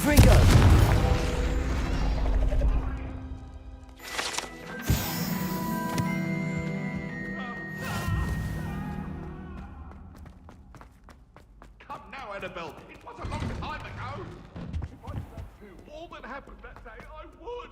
Confringo! Come now, Annabelle. It was a long time ago. If I knew all that happened that day, I would.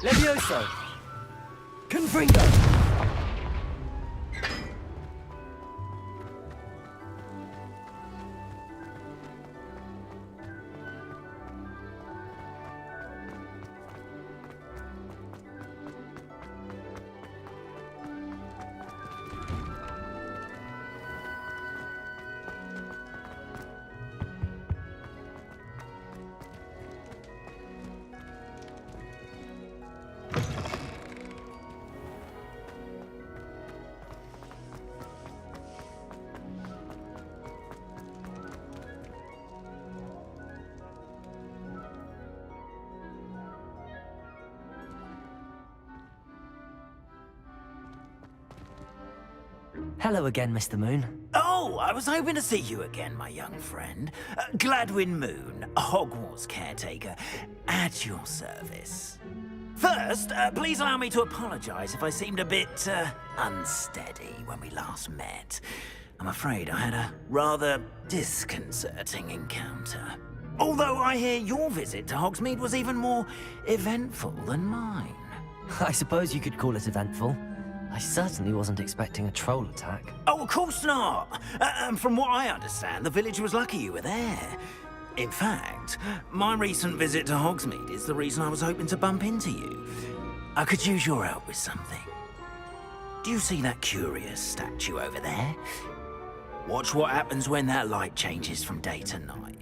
Levioso! Confringo! Hello again, Mr. Moon. Oh, I was hoping to see you again, my young friend. Gladwin Moon, Hogwarts caretaker, at your service. First, please allow me to apologize if I seemed a bit, unsteady when we last met. I'm afraid I had a rather disconcerting encounter. Although I hear your visit to Hogsmeade was even more eventful than mine. I suppose you could call it eventful. I certainly wasn't expecting a troll attack. Oh, of course not. From what I understand, the village was lucky you were there. In fact, my recent visit to Hogsmeade is the reason I was hoping to bump into you. I could use your help with something. Do you see that curious statue over there? Watch what happens when that light changes from day to night.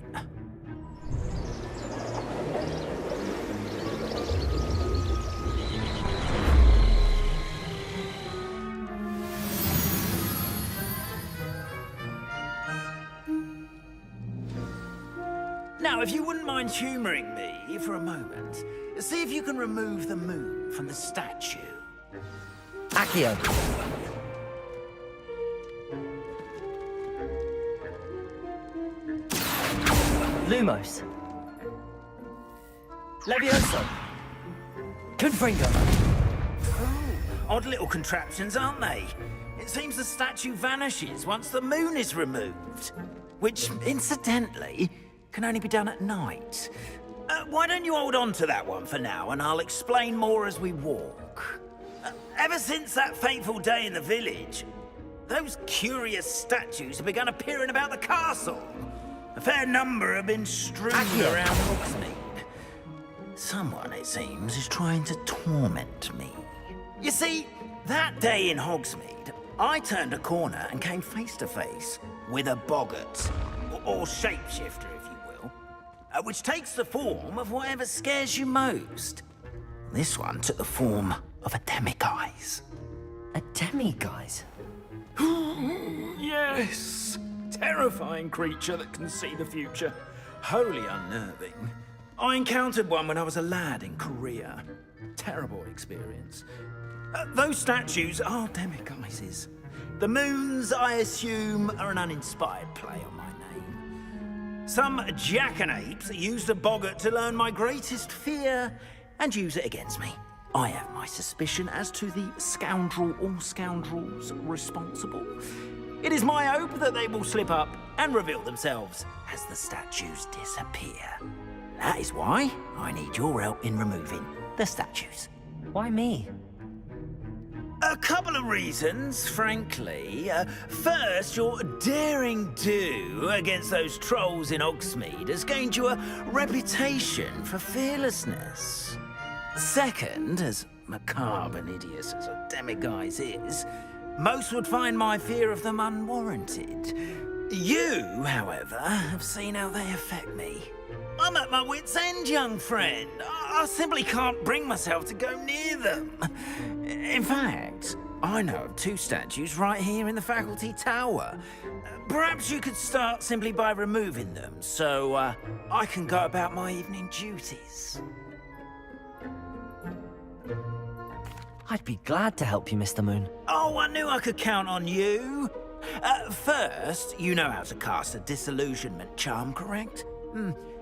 Now, if you wouldn't mind humouring me for a moment, see if you can remove the moon from the statue. Accio! Lumos! Levioso! Confringo! Oh, odd little contraptions, aren't they? It seems the statue vanishes once the moon is removed. Which, incidentally, can only be done at night. Why don't you hold on to that one for now, and I'll explain more as we walk. Ever since that fateful day in the village, those curious statues have begun appearing about the castle. A fair number have been strewn around Hogsmeade. Someone, it seems, is trying to torment me. You see, that day in Hogsmeade, I turned a corner and came face to face with a boggart, or shapeshifter, if you will, which takes the form of whatever scares you most. This one took the form of a demiguise. A demiguise? Yes! Terrifying creature that can see the future. Wholly unnerving. I encountered one when I was a lad in Korea. Terrible experience. Those statues are demiguises. The moons, I assume, are an uninspired play on my name. Some jackanapes used a boggart to learn my greatest fear and use it against me. I have my suspicion as to the scoundrel or scoundrels responsible. It is my hope that they will slip up and reveal themselves as the statues disappear. That is why I need your help in removing the statues. Why me? A couple of reasons, frankly. First, your daring do against those trolls in Hogsmeade has gained you a reputation for fearlessness. Second, as macabre and hideous as a demiguise is, most would find my fear of them unwarranted. You, however, have seen how they affect me. I'm at my wit's end, young friend. I simply can't bring myself to go near them. In fact, I know of 2 statues right here in the faculty tower. Perhaps you could start simply by removing them, so I can go about my evening duties. I'd be glad to help you, Mr. Moon. Oh, I knew I could count on you. First, you know how to cast a disillusionment charm, correct?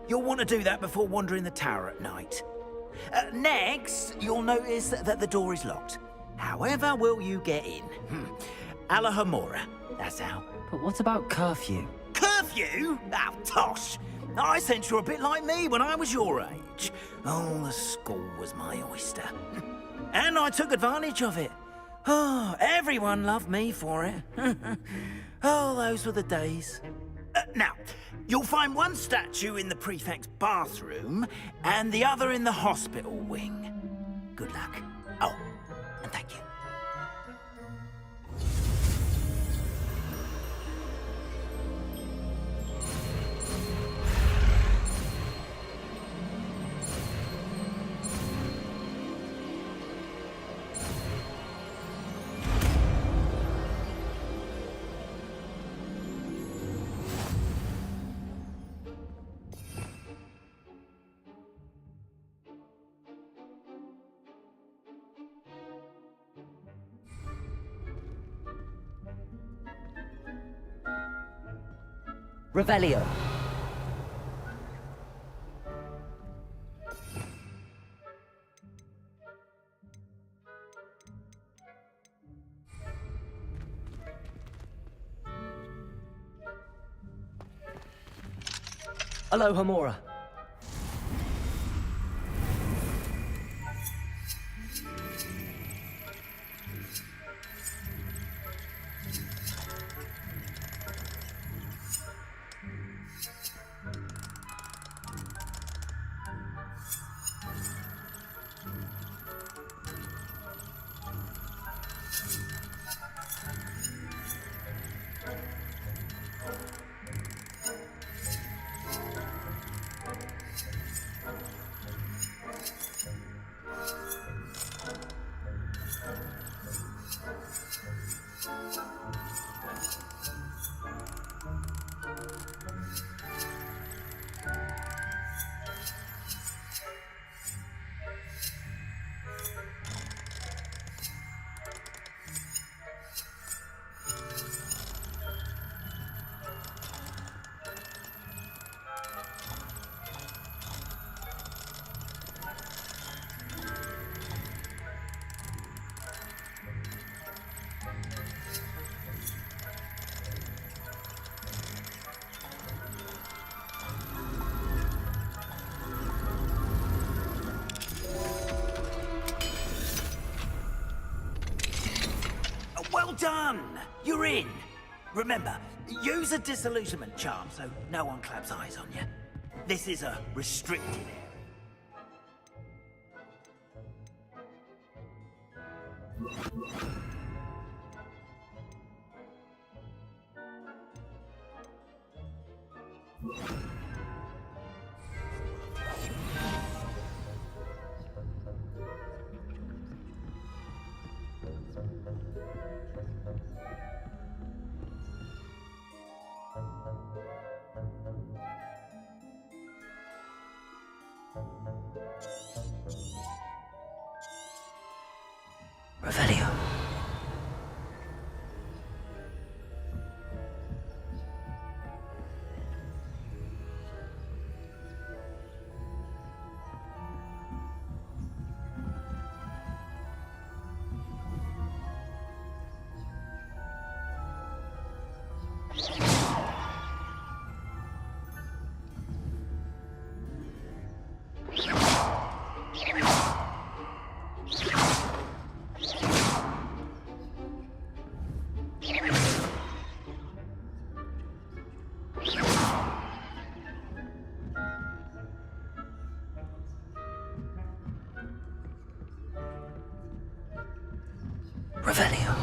You'll want to do that before wandering the tower at night. Next, you'll notice that the door is locked. However will you get in? Alahomora, that's how. But what about curfew? Curfew? Oh, tosh! I sense you're a bit like me when I was your age. Oh, the school was my oyster. And I took advantage of it. Oh, everyone loved me for it. Oh, those were the days. Now, you'll find one statue in the prefect's bathroom and the other in the hospital wing. Good luck. Oh, and thank you. Revelio. Alohomora. Well done! You're in. Remember, use a disillusionment charm so no one claps eyes on you. This is a restricted area. Revelio. Revelio.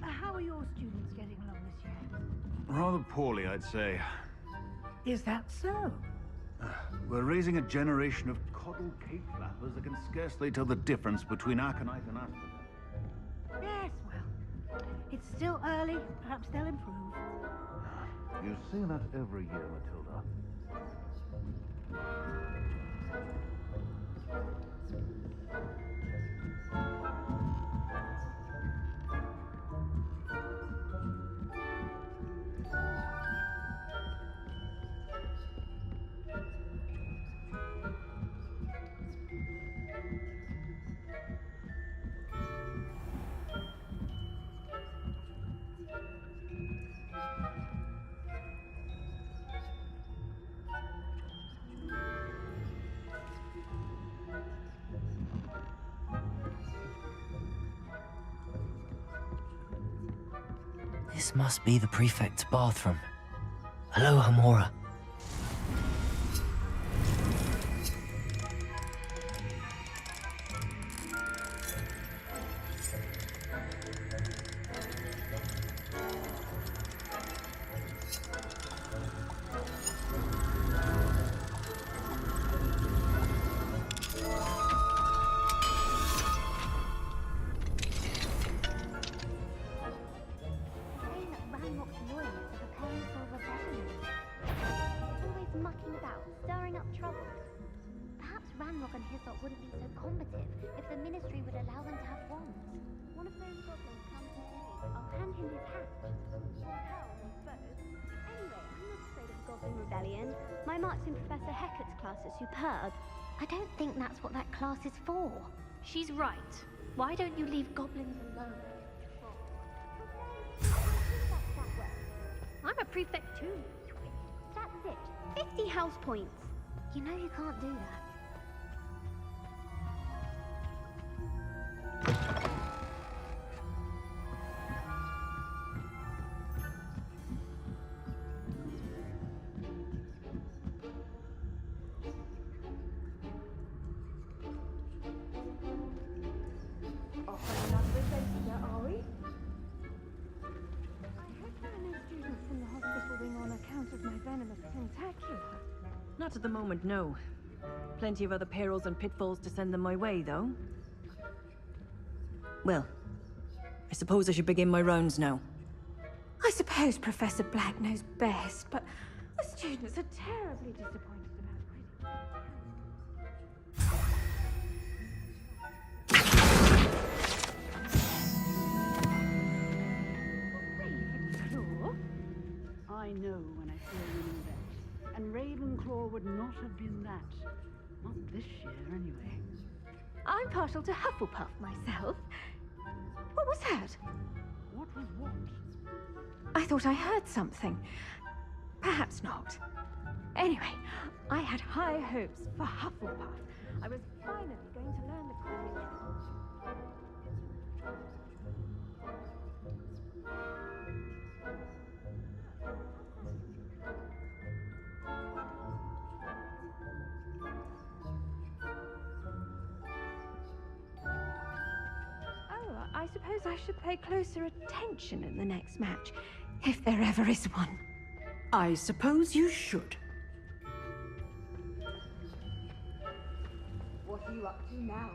How are your students getting along this year? Rather poorly, I'd say. Is that so? We're raising a generation of coddled cake flappers that can scarcely tell the difference between aconite and aspirin. Yes, well, it's still early. Perhaps they'll improve. You say that every year, Matilda. This must be the prefect's bathroom. Hello, Hamora. If the Ministry would allow them to have wands. One of those goblins comes in handy. I'll hand him his hat. Or hell, I suppose. Anyway, I'm not afraid of a goblin rebellion. My marks in Professor Hecat's class are superb. I don't think that's what that class is for. She's right. Why don't you leave goblins alone? I'm a prefect too. That's it. 50 house points. You know you can't do that. Not at the moment, no. Plenty of other perils and pitfalls to send them my way, though. Well, I suppose I should begin my rounds now. I suppose Professor Black knows best, but the students are terribly disappointed about Ravenclaw? I know when I see a winning bet. And Ravenclaw would not have been that. Not this year, anyway. I'm partial to Hufflepuff myself. What was that? What was what? I thought I heard something. Perhaps not. Anyway, I had high hopes for Hufflepuff. I was finally going to learn the Quidditch. Oh, I suppose I should pay closer attention in the next match, if there ever is one. I suppose you should. What are you up to now?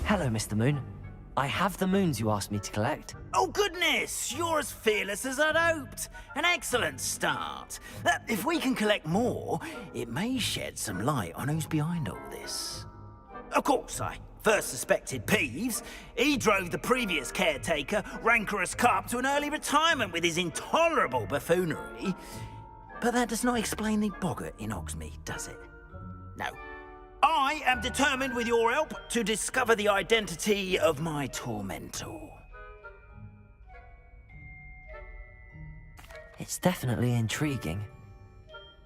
Hello, Mr. Moon. I have the moons you asked me to collect. Oh, goodness! You're as fearless as I'd hoped. An excellent start. If we can collect more, it may shed some light on who's behind all this. Of course, I first suspected Peeves. He drove the previous caretaker, Rancorous Carp, to an early retirement with his intolerable buffoonery. But that does not explain the boggart in Hogsmeade, does it? No. I am determined, with your help, to discover the identity of my tormentor. It's definitely intriguing.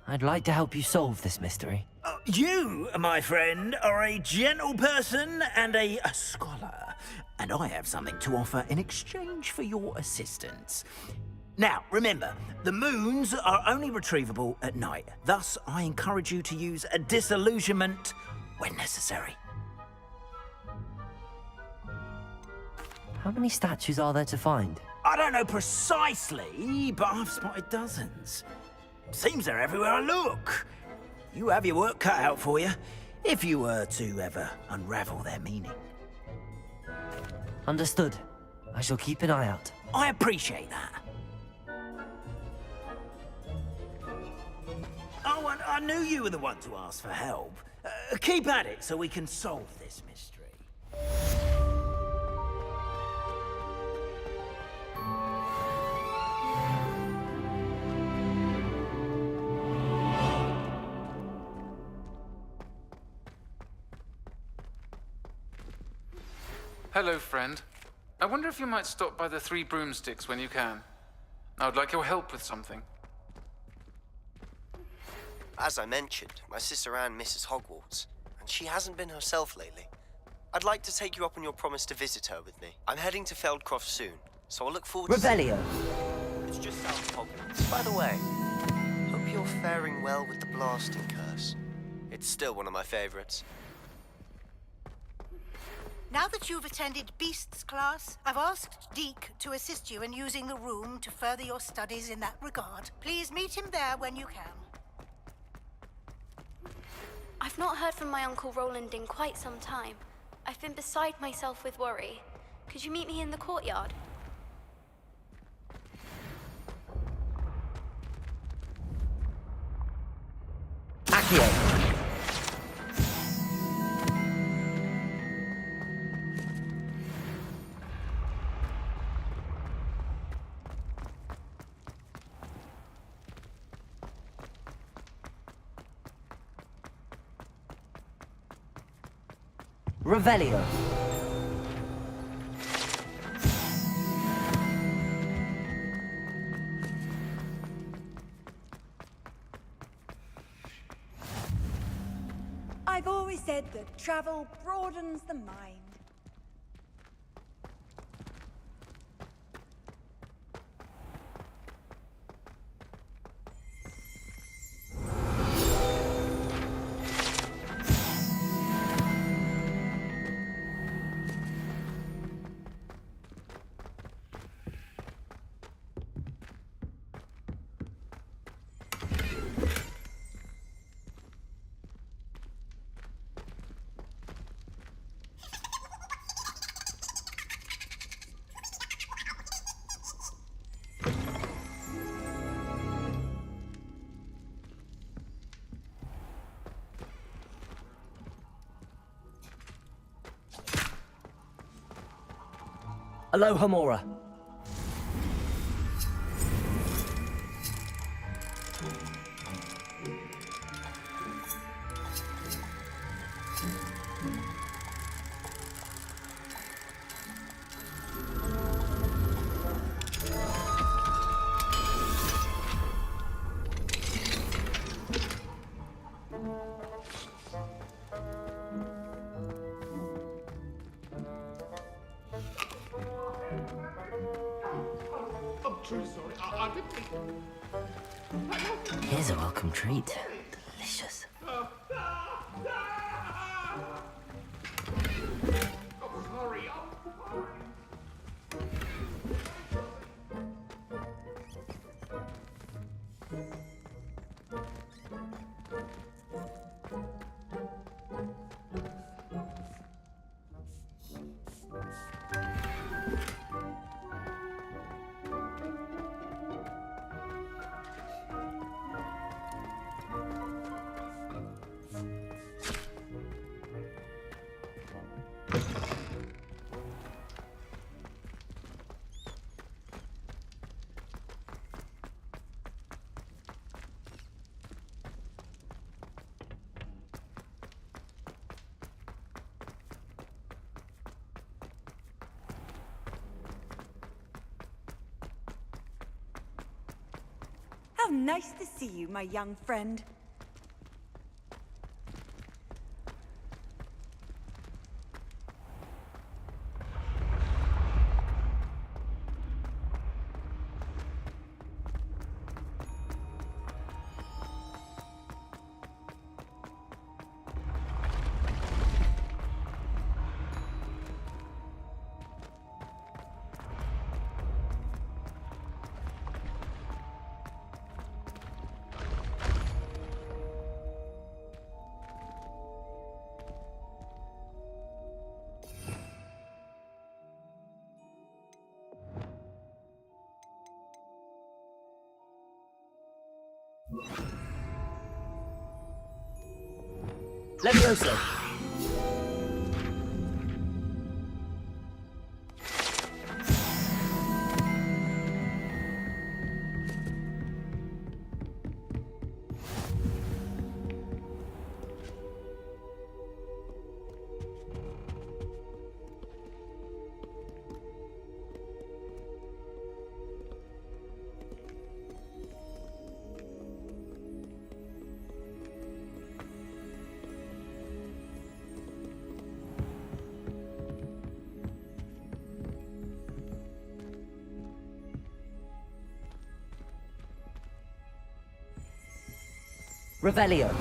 I'd like to help you solve this mystery. You, my friend, are a gentle person and a scholar, and I have something to offer in exchange for your assistance. Now, remember, the moons are only retrievable at night. Thus, I encourage you to use a disillusionment when necessary. How many statues are there to find? I don't know precisely, but I've spotted dozens. Seems they're everywhere I look. You have your work cut out for you, if you were to ever unravel their meaning. Understood. I shall keep an eye out. I appreciate that. Oh, and I knew you were the one to ask for help. Keep at it so we can solve this mystery. Hello, friend. I wonder if you might stop by the Three Broomsticks when you can. I would like your help with something. As I mentioned, my sister Anne misses Hogwarts, and she hasn't been herself lately. I'd like to take you up on your promise to visit her with me. I'm heading to Feldcroft soon, so I'll look forward to... Revelio! It's just south of Hogwarts. By the way, hope you're faring well with the blasting curse. It's still one of my favorites. Now that you've attended Beasts class, I've asked Deke to assist you in using the room to further your studies in that regard. Please meet him there when you can. I've not heard from my Uncle Roland in quite some time. I've been beside myself with worry. Could you meet me in the courtyard? Accio! Revelio. I've always said that travel broadens the mind. Aloha Mora. I'm truly sorry. I didn't mean... Here's a welcome treat. Delicious. I'm sorry. nice to see you, my young friend. Levioso! Revelio.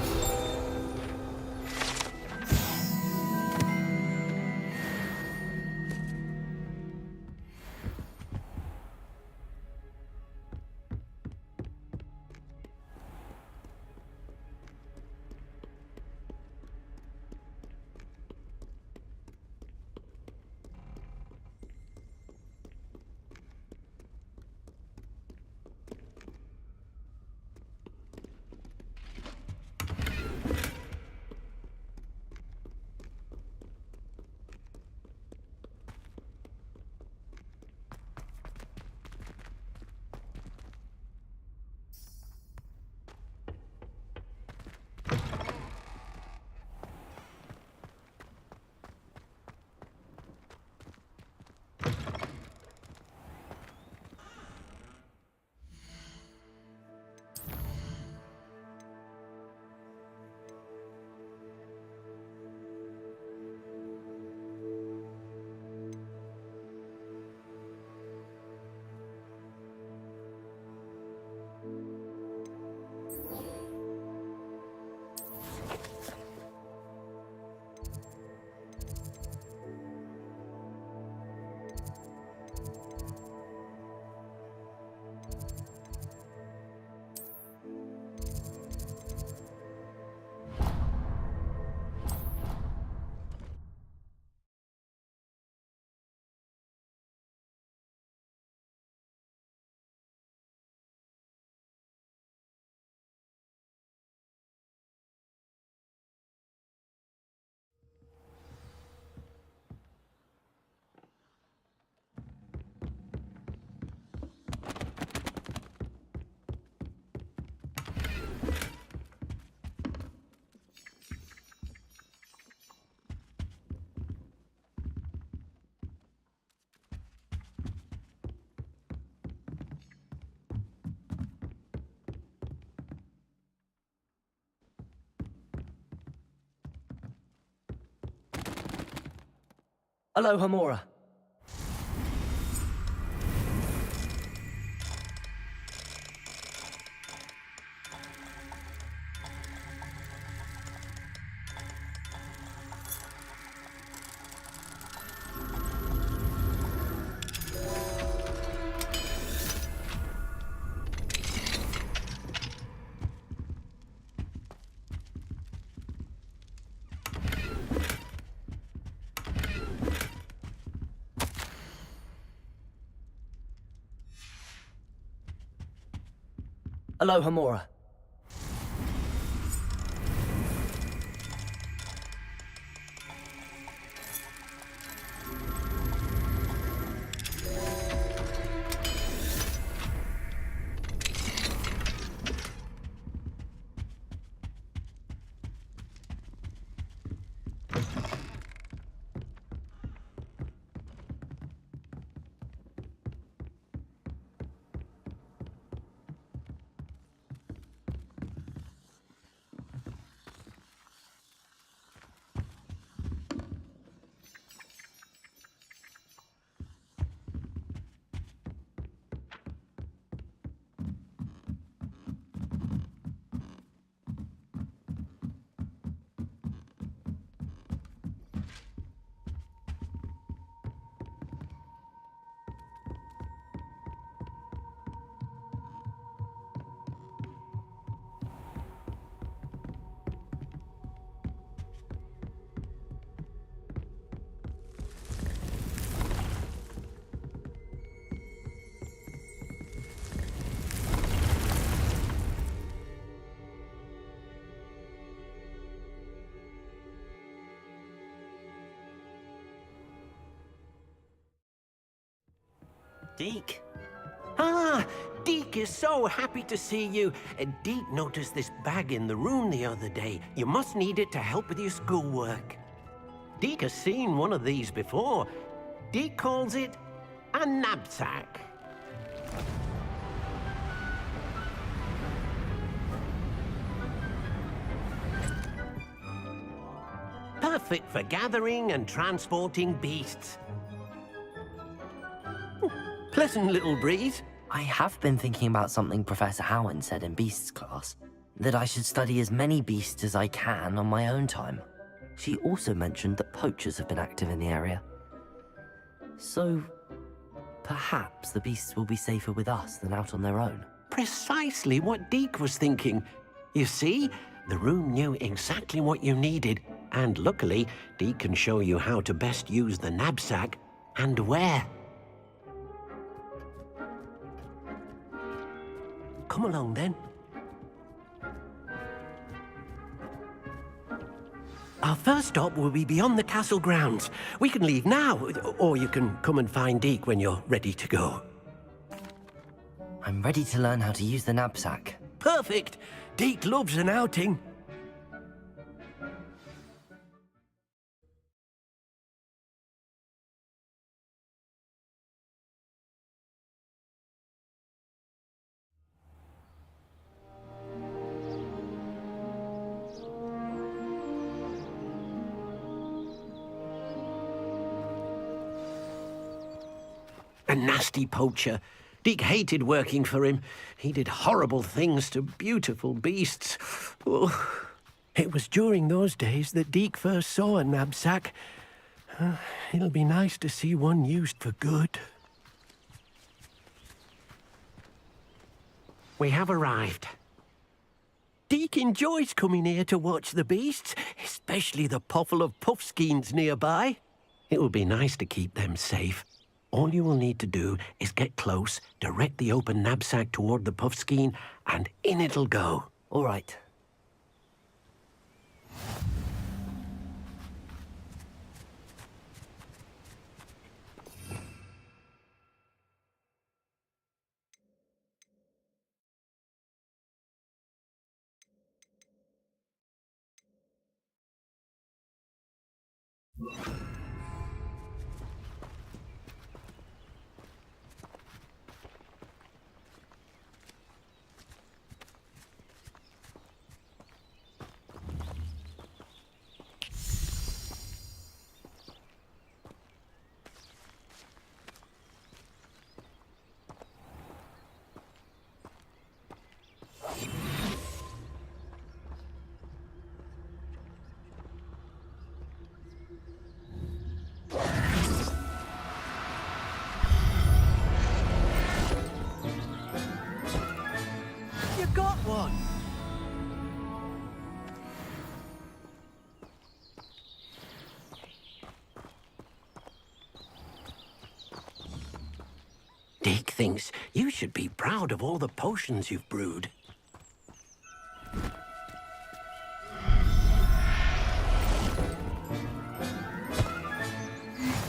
Aloha Mora. Aloha Mora. Deke. Ah, Deke is so happy to see you. Deke noticed this bag in the room the other day. You must need it to help with your schoolwork. Deke has seen one of these before. Deke calls it a knapsack. Perfect for gathering and transporting beasts. Pleasant little breeze. I have been thinking about something Professor Howard said in Beasts class, that I should study as many beasts as I can on my own time. She also mentioned that poachers have been active in the area. So, perhaps the beasts will be safer with us than out on their own. Precisely what Deke was thinking. You see, the room knew exactly what you needed, and luckily, Deke can show you how to best use the knapsack and where. Come along, then. Our first stop will be beyond the castle grounds. We can leave now, or you can come and find Deke when you're ready to go. I'm ready to learn how to use the knapsack. Perfect! Deke loves an outing. A nasty poacher. Deke hated working for him. He did horrible things to beautiful beasts. Oh. It was during those days that Deke first saw a knapsack. It'll be nice to see one used for good. We have arrived. Deke enjoys coming here to watch the beasts, especially the potful of puffskeins nearby. It will be nice to keep them safe. All you will need to do is get close, direct the open knapsack toward the puffskein, and in it'll go. All right. You got one! Deke thinks you should be proud of all the potions you've brewed.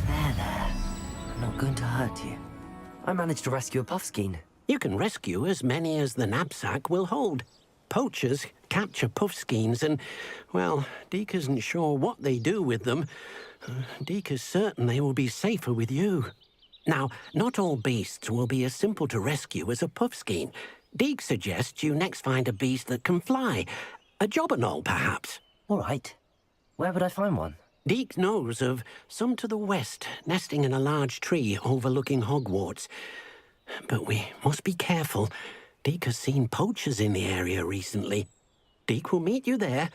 There. I'm not going to hurt you. I managed to rescue a puffskein. You can rescue as many as the knapsack will hold. Poachers capture puffskeins and, well, Deke isn't sure what they do with them. Deke is certain they will be safer with you. Now, not all beasts will be as simple to rescue as a puffskein. Deke suggests you next find a beast that can fly. A jobberknoll, perhaps. All right. Where would I find one? Deke knows of some to the west, nesting in a large tree overlooking Hogwarts. But we must be careful. Deke has seen poachers in the area recently. Deke will meet you there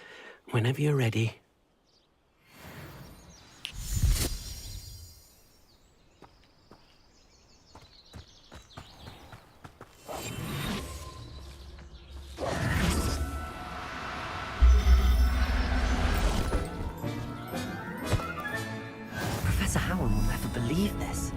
whenever you're ready. Professor Howard will never believe this.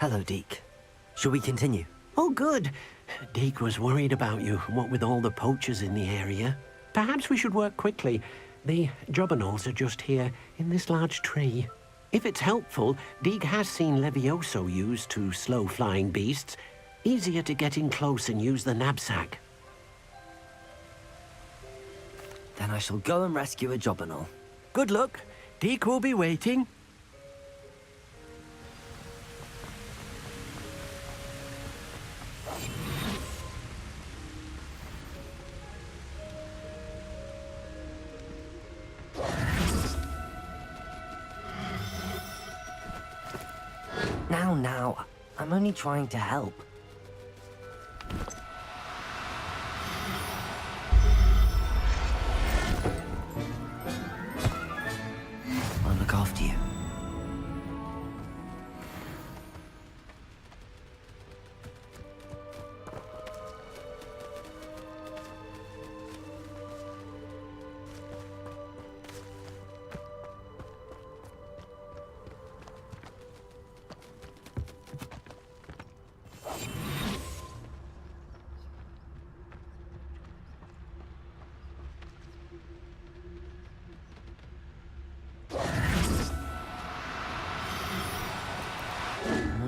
Hello, Deke. Shall we continue? Oh, good. Deke was worried about you, what with all the poachers in the area. Perhaps we should work quickly. The jobberknolls are just here, in this large tree. If it's helpful, Deke has seen Levioso used to slow flying beasts. Easier to get in close and use the knapsack. Then I shall go and rescue a jobberknoll. Good luck. Deke will be waiting. Now, I'm only trying to help. I'll look after you.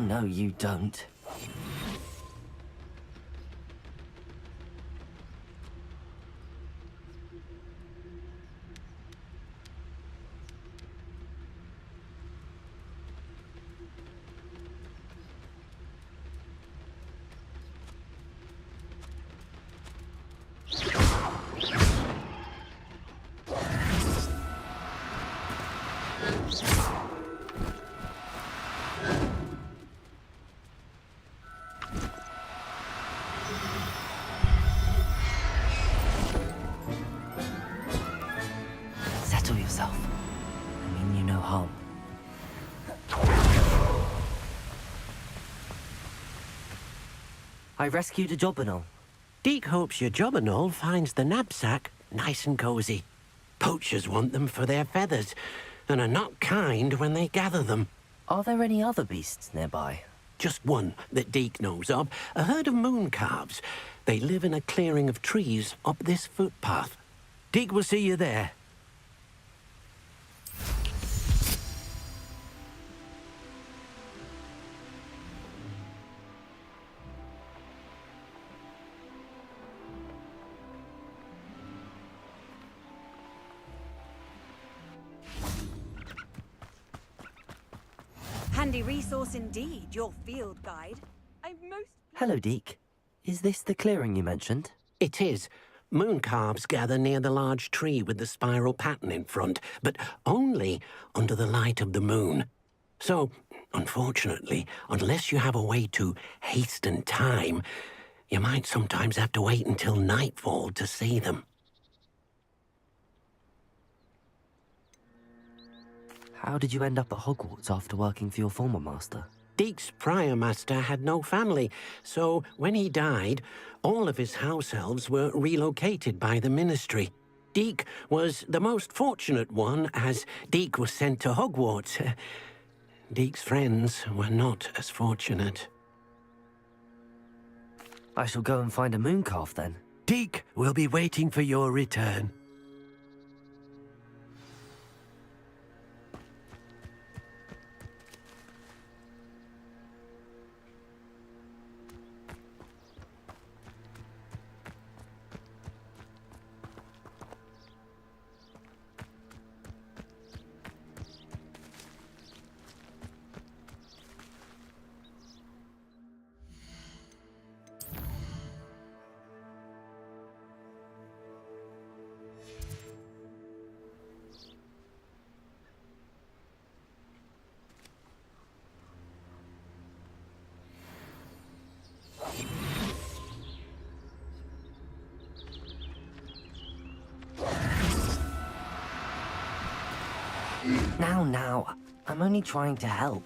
No, you don't. Settle yourself. I mean you no harm. I rescued a jobberknoll. Deke hopes your jobberknoll finds the knapsack nice and cozy. Poachers want them for their feathers, and are not kind when they gather them. Are there any other beasts nearby? Just one that Deke knows of, a herd of moon calves. They live in a clearing of trees up this footpath. Deke will see you there. Handy resource indeed, your field guide. I'm most... Hello, Deke. Is this the clearing you mentioned? It is. Moon calves gather near the large tree with the spiral pattern in front, but only under the light of the moon. So, unfortunately, unless you have a way to hasten time, you might sometimes have to wait until nightfall to see them. How did you end up at Hogwarts after working for your former master? Deke's prior master had no family, so when he died, all of his house elves were relocated by the ministry. Deke was the most fortunate one, as Deke was sent to Hogwarts. Deke's friends were not as fortunate. I shall go and find a mooncalf then. Deke will be waiting for your return. Now, I'm only trying to help.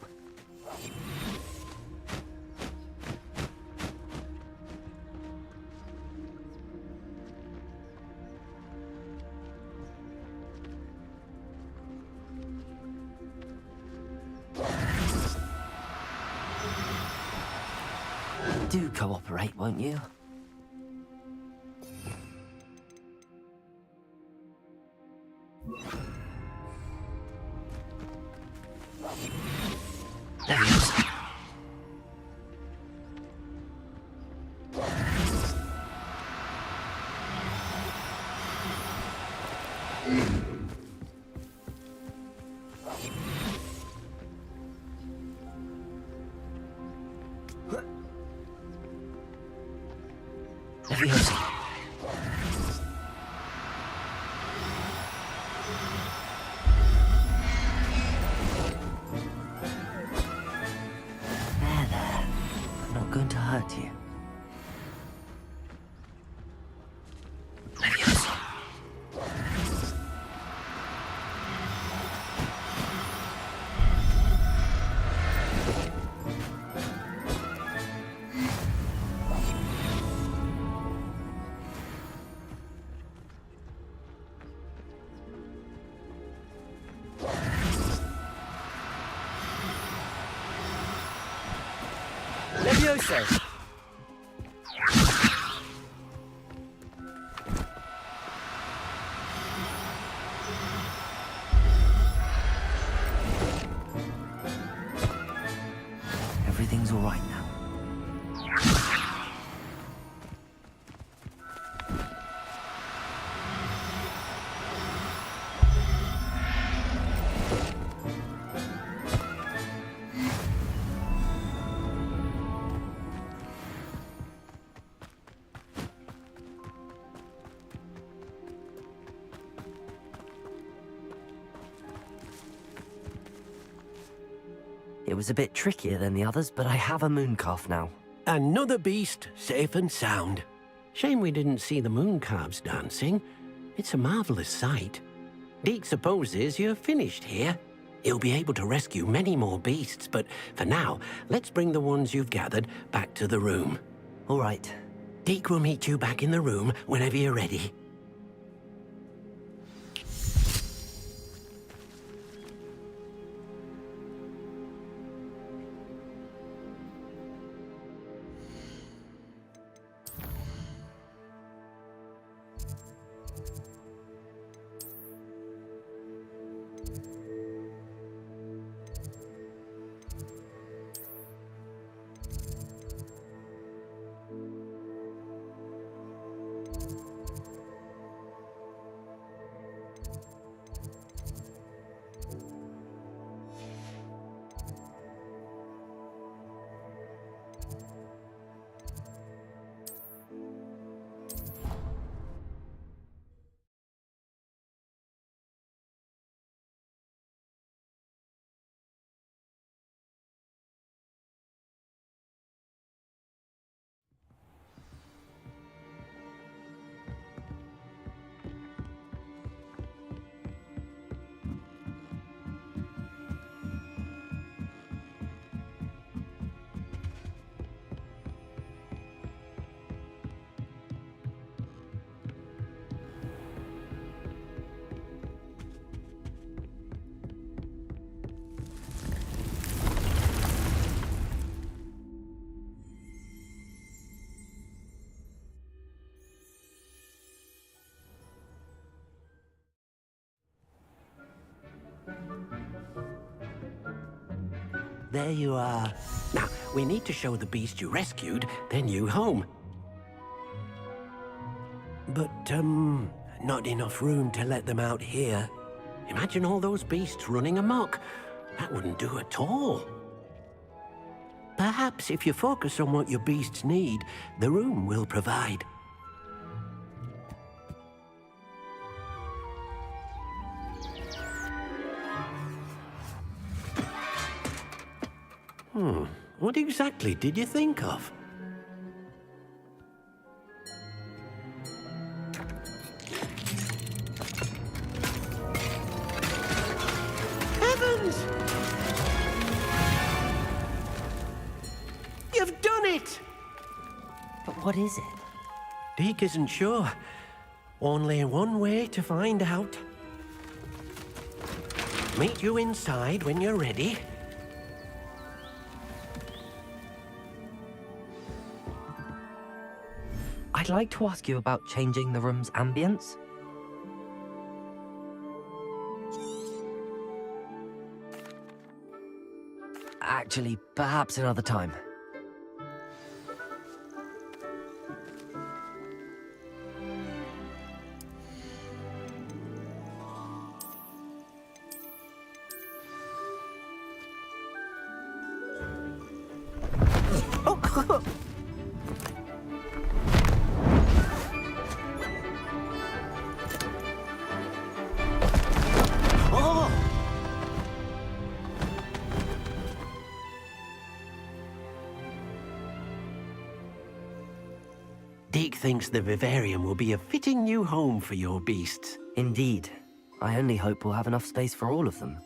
Do cooperate, won't you? Leviosa. Leviosa. There. I'm not going to hurt you. Leviosa. Leviosa. Everything's all right now. It was a bit trickier than the others, but I have a moon calf now. Another beast, safe and sound. Shame we didn't see the moon calves dancing. It's a marvelous sight. Deke supposes you're finished here. He'll be able to rescue many more beasts, but for now, let's bring the ones you've gathered back to the room. All right. Deke will meet you back in the room whenever you're ready. There you are. Now, we need to show the beast you rescued their new home. But, not enough room to let them out here. Imagine all those beasts running amok. That wouldn't do at all. Perhaps if you focus on what your beasts need, the room will provide. What exactly did you think of? Heavens! You've done it! But what is it? Deke isn't sure. Only one way to find out. Meet you inside when you're ready. I'd like to ask you about changing the room's ambience. Actually, perhaps another time. Deke thinks the vivarium will be a fitting new home for your beasts. Indeed. I only hope we'll have enough space for all of them.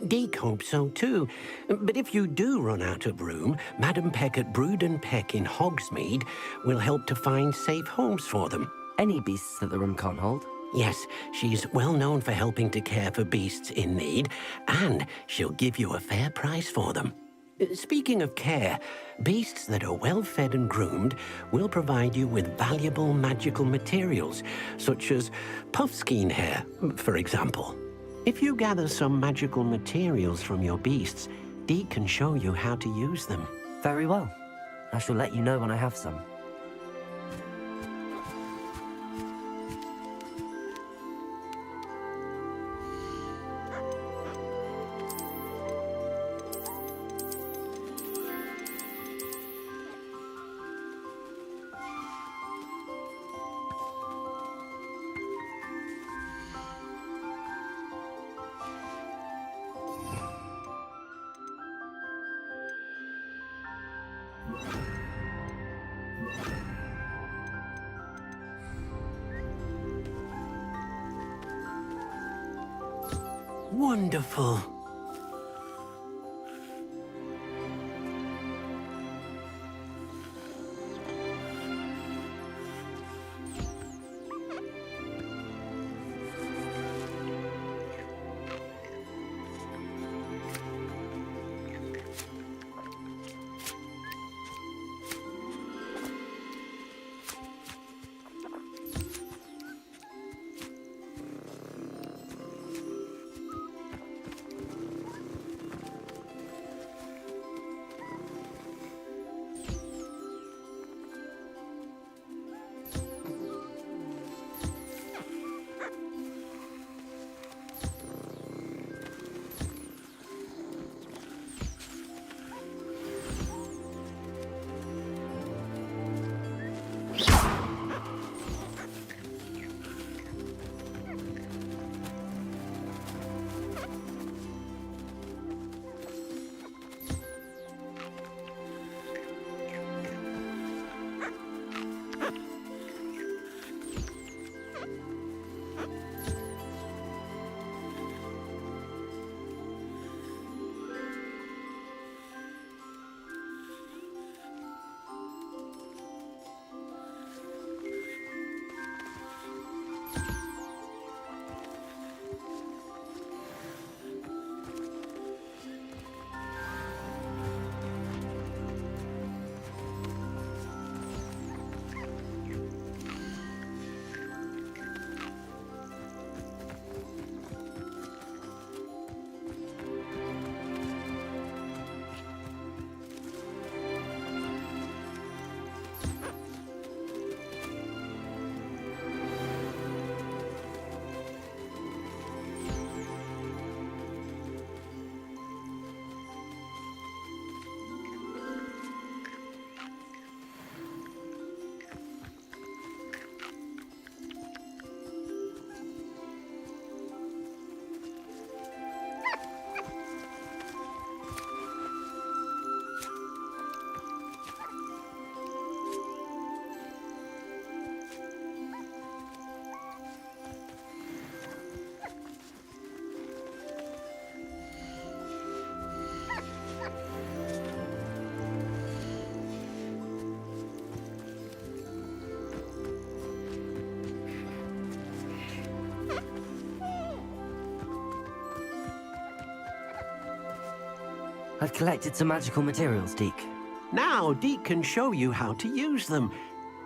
Deke hopes so too. But if you do run out of room, Madam Peck at Brood and Peck in Hogsmeade will help to find safe homes for them. Any beasts that the room can't hold? Yes, she's well known for helping to care for beasts in need, and she'll give you a fair price for them. Speaking of care, beasts that are well fed and groomed will provide you with valuable magical materials, such as puffskein hair, for example. If you gather some magical materials from your beasts, Deke can show you how to use them. Very well. I shall let you know when I have some. Wonderful. I've collected some magical materials, Deke. Now Deke can show you how to use them.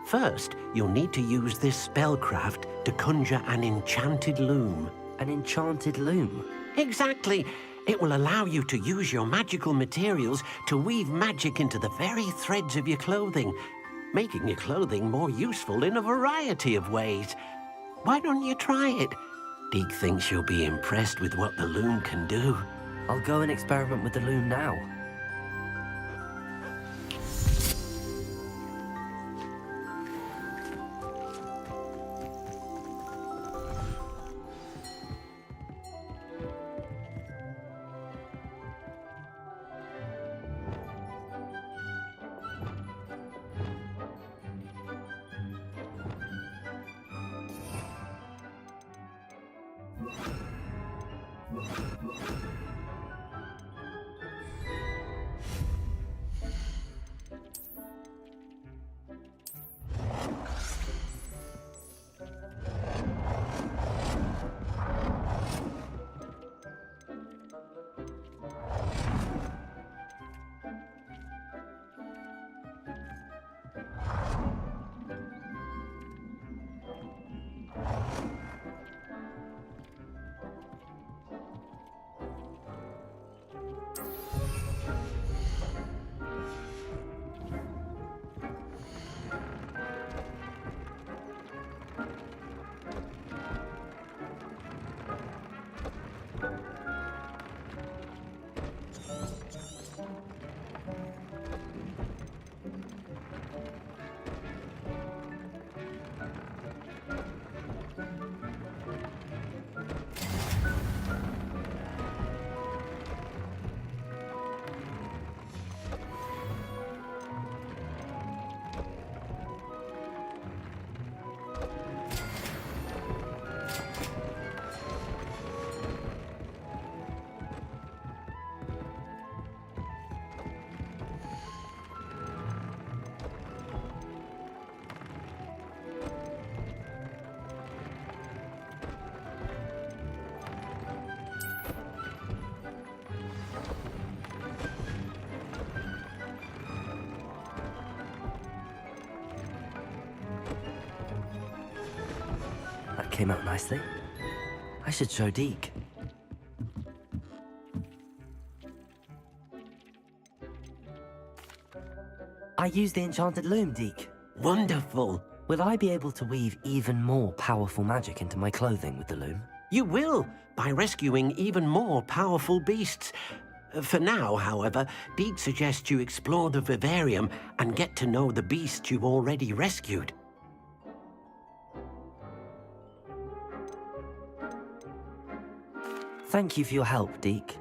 First, you'll need to use this spellcraft to conjure an enchanted loom. An enchanted loom? Exactly. It will allow you to use your magical materials to weave magic into the very threads of your clothing, making your clothing more useful in a variety of ways. Why don't you try it? Deke thinks you'll be impressed with what the loom can do. I'll go and experiment with the loom now. That came out nicely. I should show Deke. I used the enchanted loom, Deke. Wonderful. Will I be able to weave even more powerful magic into my clothing with the loom? You will, by rescuing even more powerful beasts. For now, however, Deke suggests you explore the vivarium and get to know the beasts you've already rescued. Thank you for your help, Deke.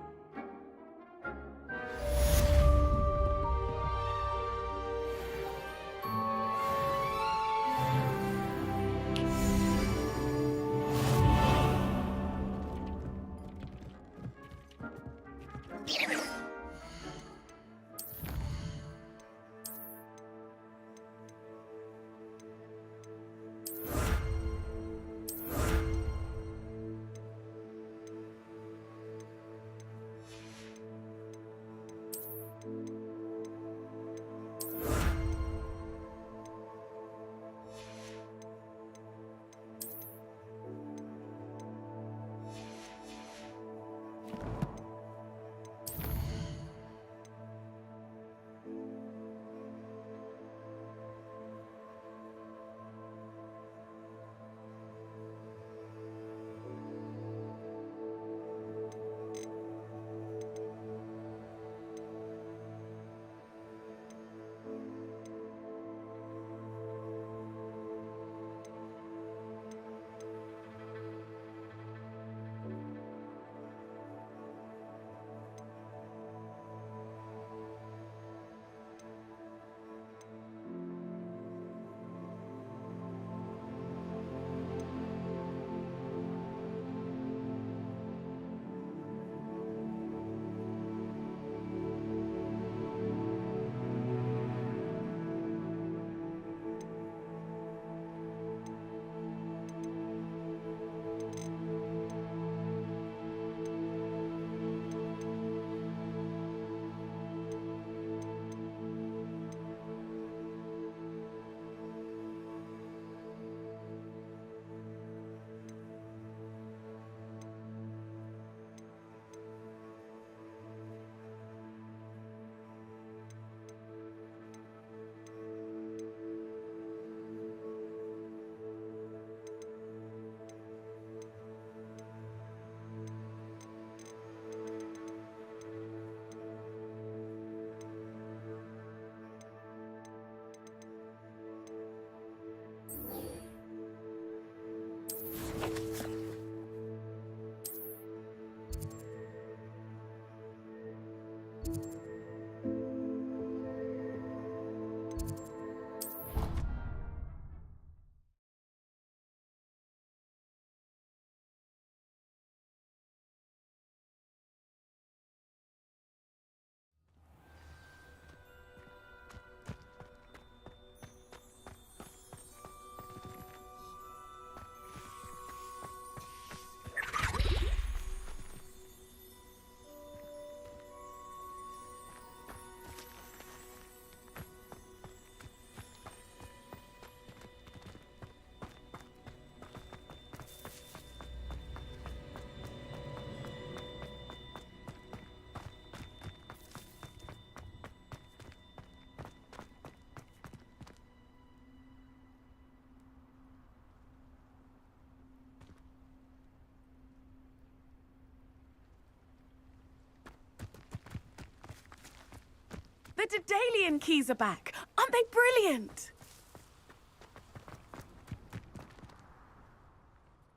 The Daedalian keys are back. Aren't they brilliant?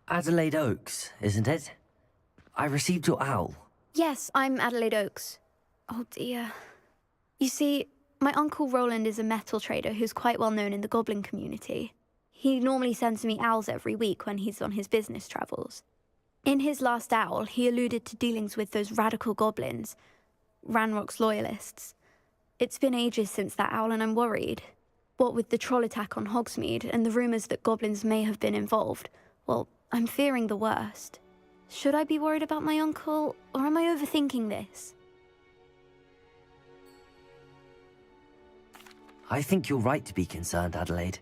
Adelaide Oaks, isn't it? I received your owl. Yes, I'm Adelaide Oaks. Oh dear. You see, my Uncle Roland is a metal trader who's quite well known in the goblin community. He normally sends me owls every week when he's on his business travels. In his last owl, he alluded to dealings with those radical goblins, Ranrock's loyalists. It's been ages since that owl and I'm worried. What with the troll attack on Hogsmeade and the rumours that goblins may have been involved, well, I'm fearing the worst. Should I be worried about my uncle, or am I overthinking this? I think you're right to be concerned, Adelaide.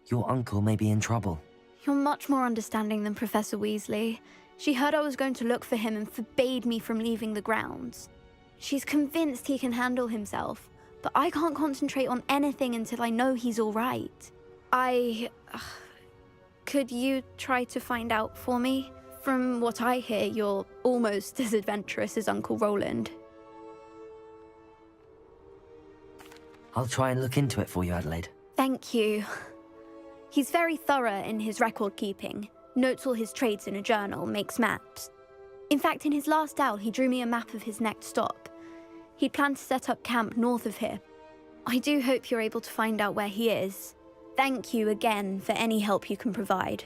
Your uncle may be in trouble. You're much more understanding than Professor Weasley. She heard I was going to look for him and forbade me from leaving the grounds. She's convinced he can handle himself, but I can't concentrate on anything until I know he's all right. Could you try to find out for me? From what I hear, you're almost as adventurous as Uncle Roland. I'll try and look into it for you, Adelaide. Thank you. He's very thorough in his record keeping, notes all his trades in a journal, makes maps. In fact, in his last owl, he drew me a map of his next stop. He planned to set up camp north of here. I do hope you're able to find out where he is. Thank you again for any help you can provide.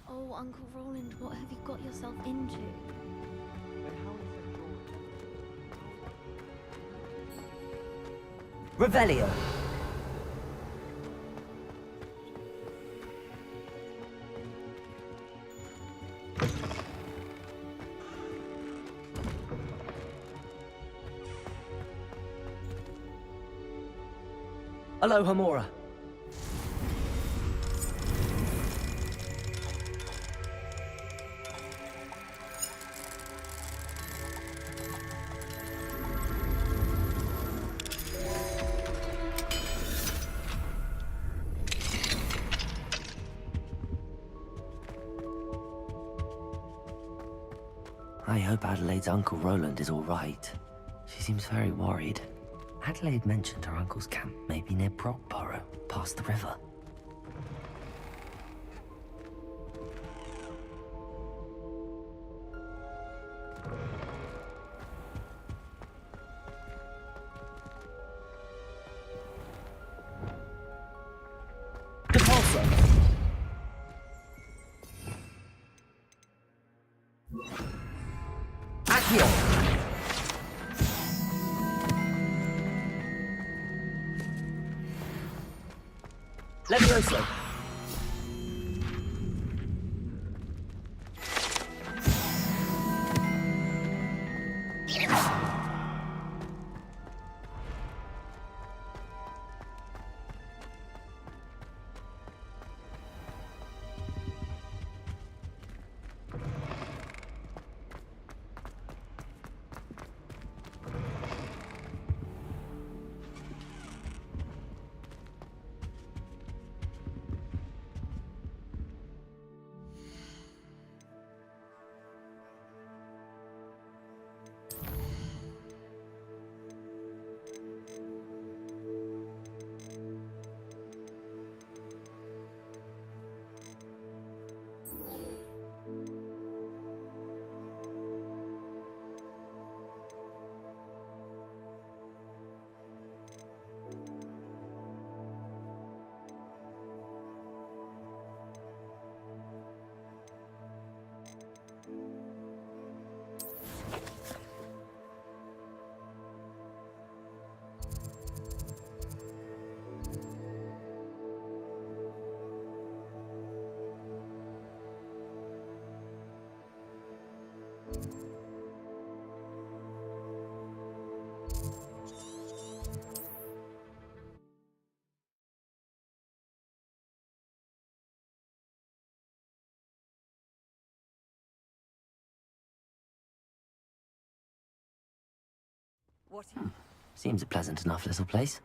Oh, Uncle Roland, what have you got yourself into? Revelio. Aloha Mora. I hope Adelaide's Uncle Roland is all right. She seems very worried. Adelaide mentioned her uncle's camp may be near Brockborough, past the river. Depulso! Accio! Levioso! What? Seems a pleasant enough little place.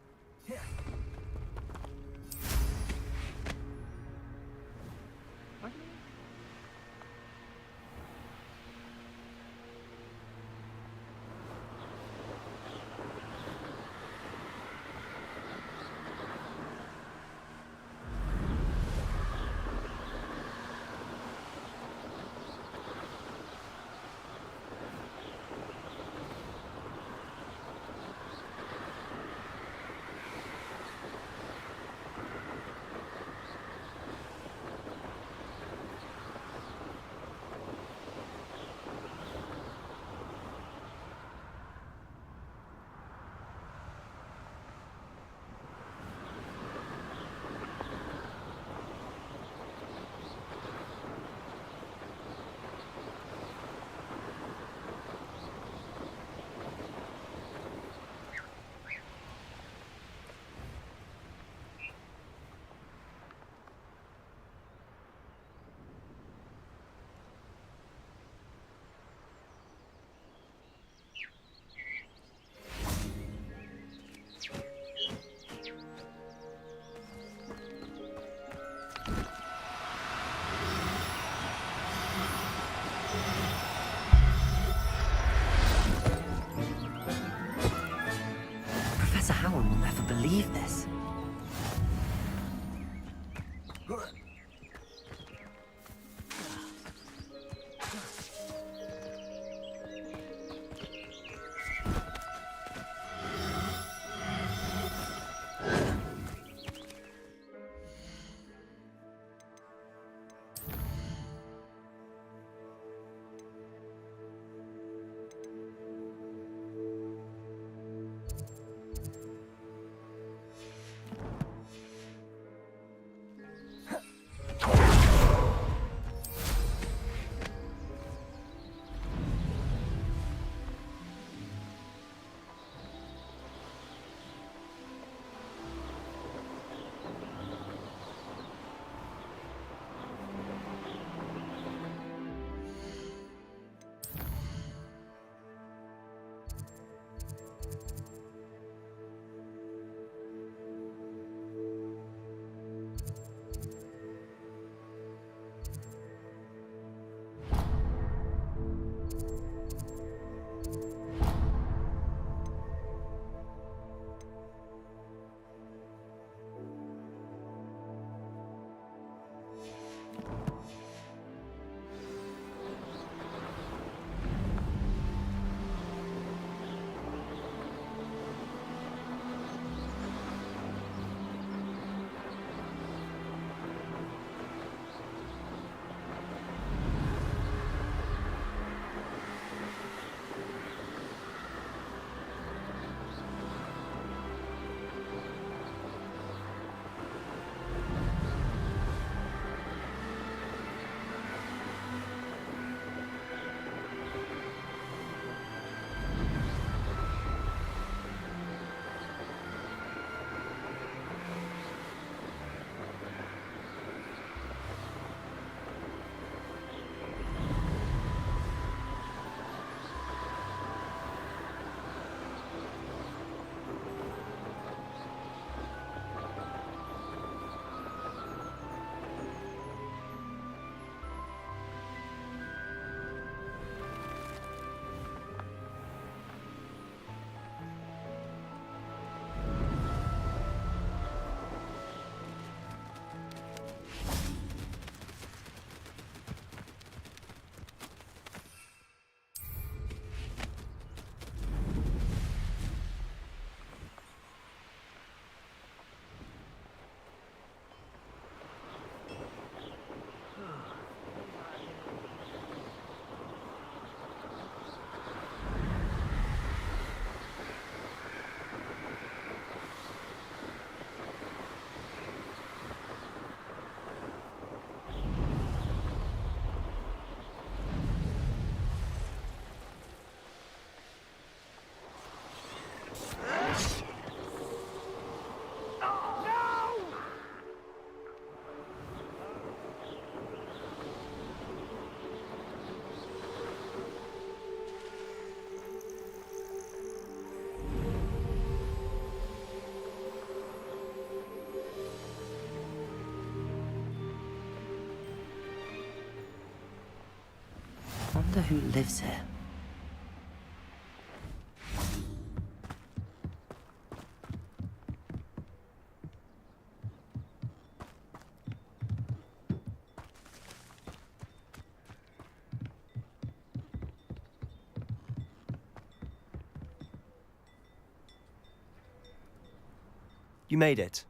Wonder who lives here. You made it.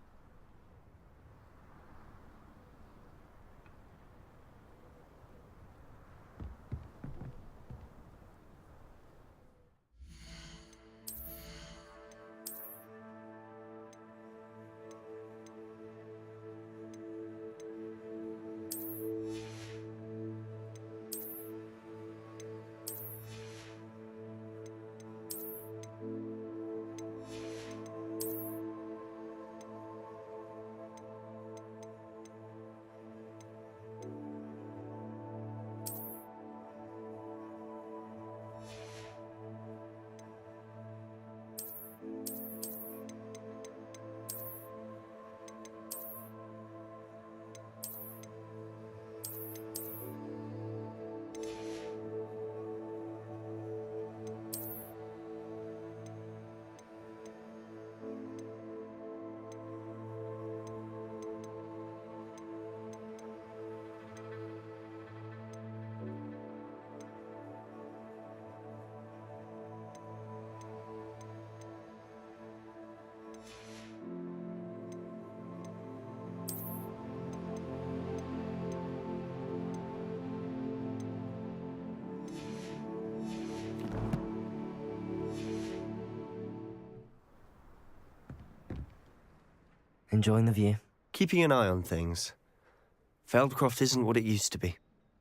Enjoying the view? Keeping an eye on things. Feldcroft isn't what it used to be.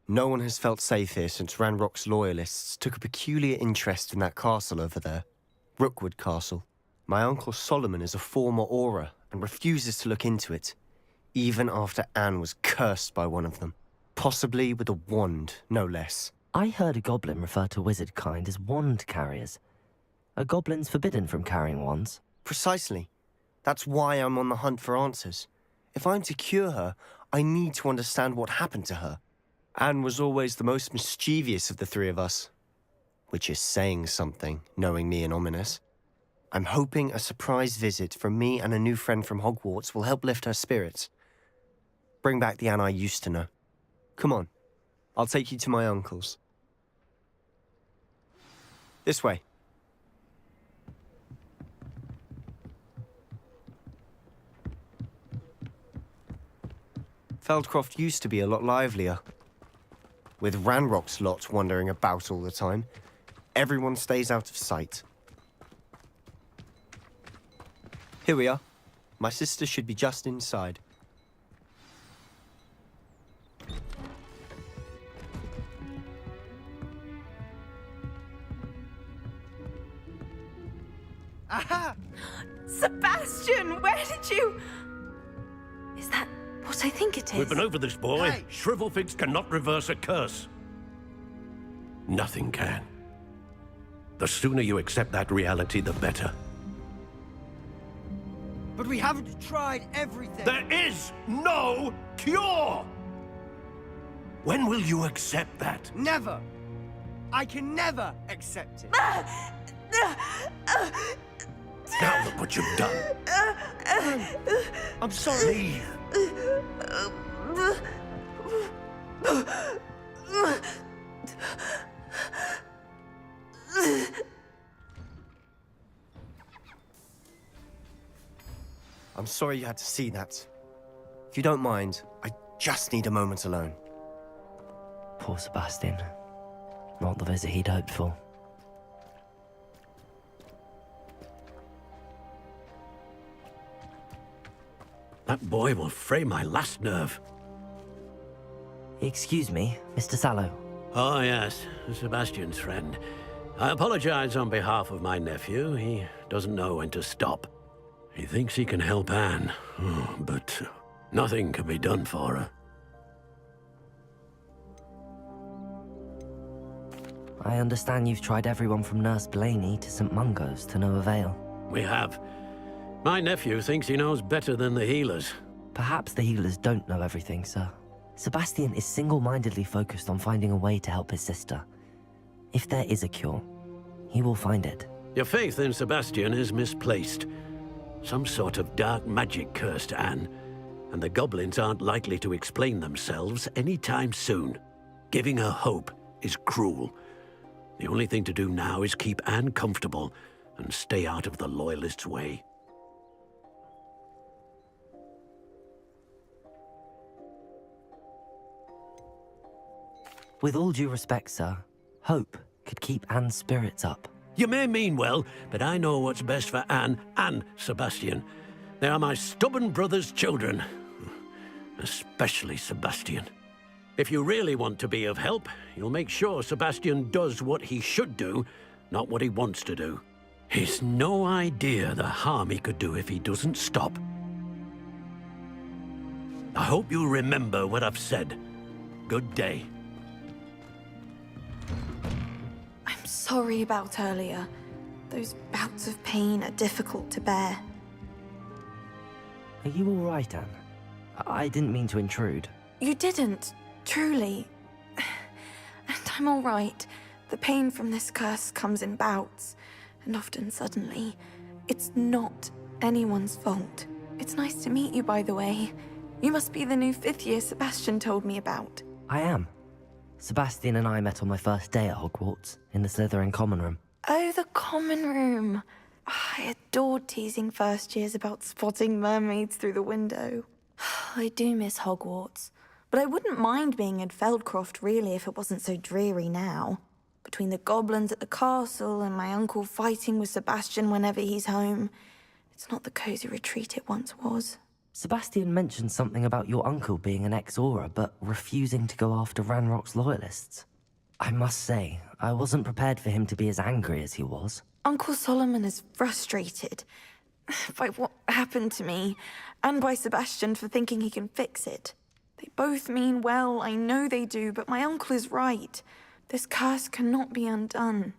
No one has felt safe here since Ranrock's loyalists took a peculiar interest in that castle over there. Rookwood Castle. My uncle Solomon is a former Auror and refuses to look into it, even after Anne was cursed by one of them. Possibly with a wand, no less. I heard a goblin refer to wizard kind as wand carriers. Are goblins forbidden from carrying wands? Precisely. That's why I'm on the hunt for answers. If I'm to cure her, I need to understand what happened to her. Anne was always the most mischievous of the three of us. Which is saying something, knowing me and Ominous. I'm hoping a surprise visit from me and a new friend from Hogwarts will help lift her spirits. Bring back the Anne I used to know. Come on, I'll take you to my uncle's. This way. Feldcroft used to be a lot livelier. With Ranrock's lot wandering about all the time, everyone stays out of sight. Here we are. My sister should be just inside. Aha! Sebastian, where did you... Is that what I think it is? We've been over this, boy. Hey. Shrivelfigs cannot reverse a curse. Nothing can. The sooner you accept that reality, the better. But we haven't tried everything. There is no cure! When will you accept that? Never! I can never accept it. Now look what you've done. I'm sorry. Leave. I'm sorry you had to see that. If you don't mind, I just need a moment alone. Poor Sebastian. Not the visit he'd hoped for. That boy will fray my last nerve. Excuse me, Mr. Sallow. Oh, yes, Sebastian's friend. I apologize on behalf of my nephew. He doesn't know when to stop. He thinks he can help Anne, but nothing can be done for her. I understand you've tried everyone from Nurse Blaney to St. Mungo's to no avail. We have. My nephew thinks he knows better than the healers. Perhaps the healers don't know everything, sir. Sebastian is single-mindedly focused on finding a way to help his sister. If there is a cure, he will find it. Your faith in Sebastian is misplaced. Some sort of dark magic cursed Anne, and the goblins aren't likely to explain themselves anytime soon. Giving her hope is cruel. The only thing to do now is keep Anne comfortable and stay out of the Loyalists' way. With all due respect, sir, hope could keep Anne's spirits up. You may mean well, but I know what's best for Anne and Sebastian. They are my stubborn brother's children. Especially Sebastian. If you really want to be of help, you'll make sure Sebastian does what he should do, not what he wants to do. He's no idea the harm he could do if he doesn't stop. I hope you'll remember what I've said. Good day. I'm sorry about earlier. Those bouts of pain are difficult to bear. Are you all right, Anne? I didn't mean to intrude. You didn't, truly. And I'm all right. The pain from this curse comes in bouts, and often suddenly. It's not anyone's fault. It's nice to meet you, by the way. You must be the new 5th year Sebastian told me about. I am. Sebastian and I met on my first day at Hogwarts, in the Slytherin common room. Oh, the common room. I adored teasing first years about spotting mermaids through the window. I do miss Hogwarts, but I wouldn't mind being in Feldcroft, really, if it wasn't so dreary now. Between the goblins at the castle and my uncle fighting with Sebastian whenever he's home, it's not the cozy retreat it once was. Sebastian mentioned something about your uncle being an ex-Auror, but refusing to go after Ranrock's Loyalists. I must say, I wasn't prepared for him to be as angry as he was. Uncle Solomon is frustrated by what happened to me, and by Sebastian for thinking he can fix it. They both mean well, I know they do, but my uncle is right. This curse cannot be undone.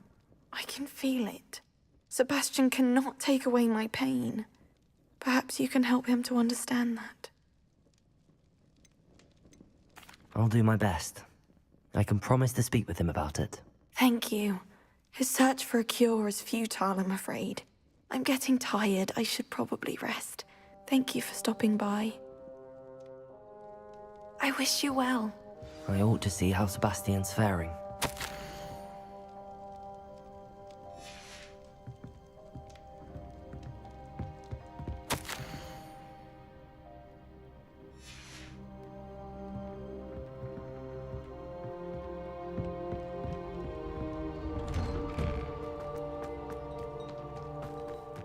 I can feel it. Sebastian cannot take away my pain. Perhaps you can help him to understand that. I'll do my best. I can promise to speak with him about it. Thank you. His search for a cure is futile, I'm afraid. I'm getting tired. I should probably rest. Thank you for stopping by. I wish you well. I ought to see how Sebastian's faring.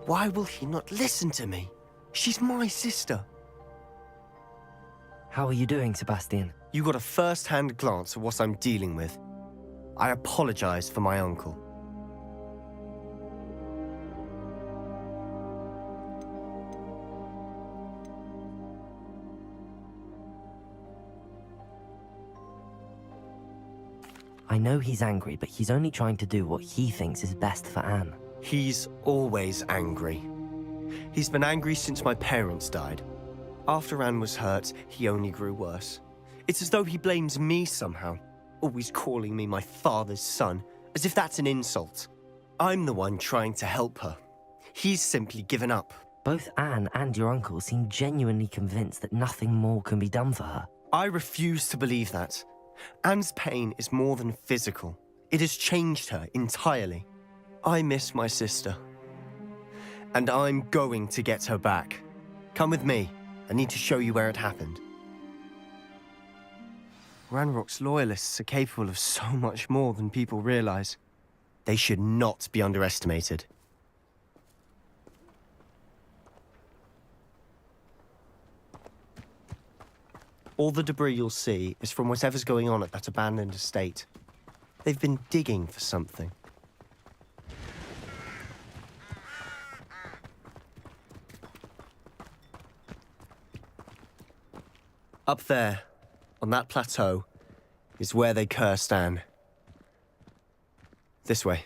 Why will he not listen to me? She's my sister. How are you doing, Sebastian? You got a first-hand glance at what I'm dealing with. I apologize for my uncle. I know he's angry, but he's only trying to do what he thinks is best for Anne. He's always angry. He's been angry since my parents died. After Anne was hurt, he only grew worse. It's as though he blames me somehow, always calling me my father's son, as if that's an insult. I'm the one trying to help her. He's simply given up. Both Anne and your uncle seem genuinely convinced that nothing more can be done for her. I refuse to believe that. Anne's pain is more than physical. It has changed her entirely. I miss my sister. And I'm going to get her back. Come with me. I need to show you where it happened. Ranrock's Loyalists are capable of so much more than people realize. They should not be underestimated. All the debris you'll see is from whatever's going on at that abandoned estate. They've been digging for something. Up there, on that plateau, is where they cursed Anne. This way.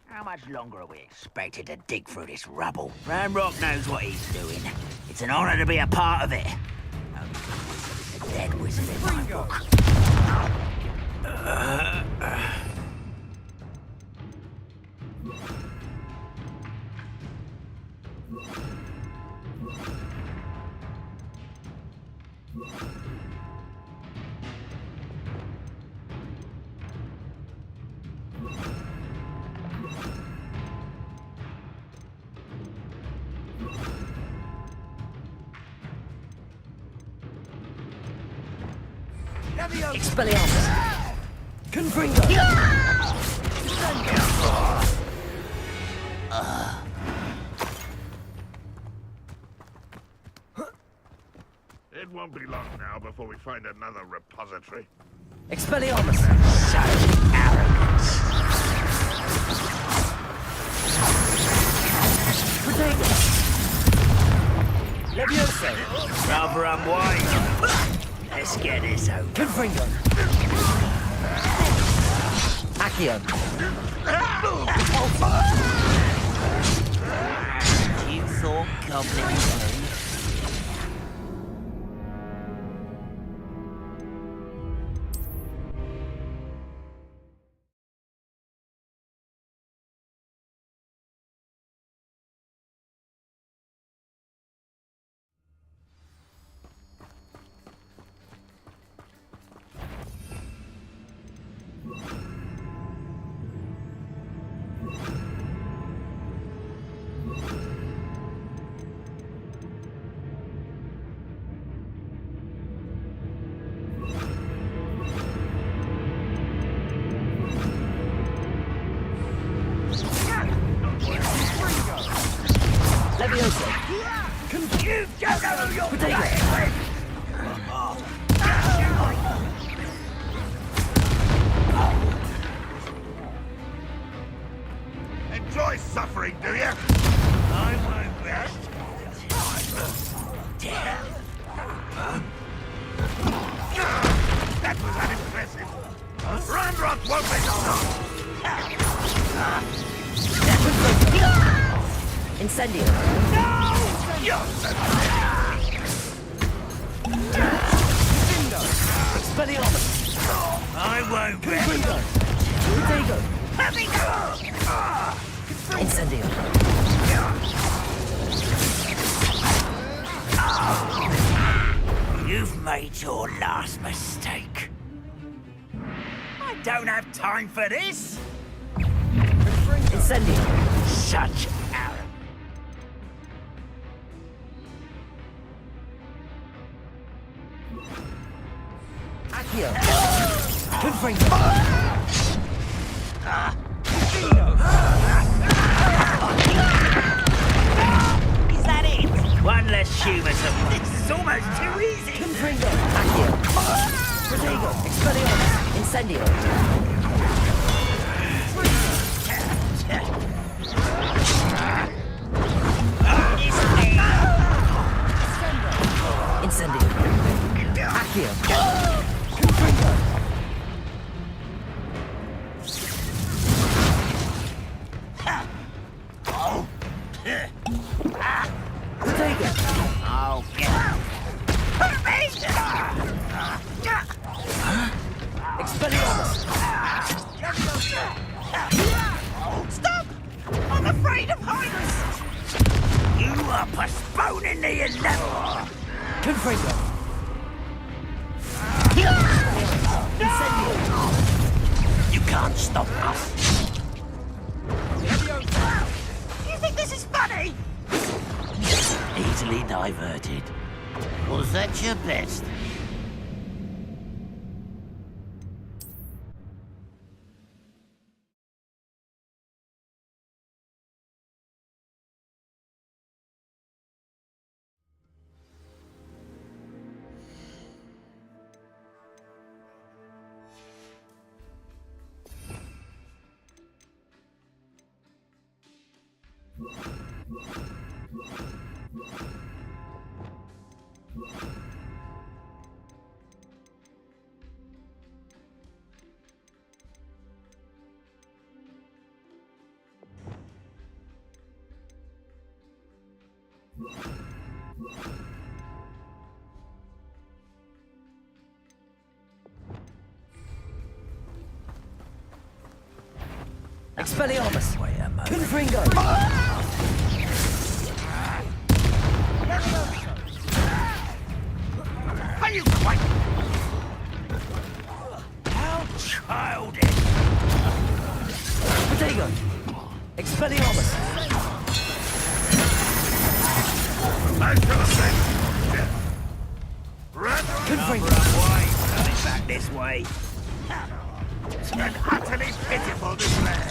How am I much longer are we expected to dig through this rubble? Ramrock knows what he's doing. It's an honor to be a part of it. Only the dead wizard in my book. Expelliarmus! Confringo! It won't be long now before we find another repository. Expelliarmus! Such arrogance! Protego! Levioso! Rather unwise. Let's get this over. Confringo! Accio! You thought goblins knew? Levioso! You don't know who you're Protego! playing with! Enjoy suffering, do you? I won't rest. That was unimpressive. Ramrock won't be stopped. Incendio! Expelliarmus! I won't rest. Confringo! Protego! Incendio! You've made your last mistake. I don't have time for this. Incendio! Such arrogance. Accio! Confringo! Is that it? One less humus of this is almost too easy. Confringo! Accio! Protego! Expelliarmus! Incendio! Incendio! Accio! Confringo! Protego! Oh, hurt me! Expelliarmus! Stop! I'm afraid of heights! You are postponing the inevitable! Confringo! Incendio! You can't stop us! You think this is funny? Easily diverted. Was that your best? Expelliarmus! Confringo! Are you quite... How childish! Potato! Expelliarmus! Confringo! Coming back this way. An utterly pitiful display.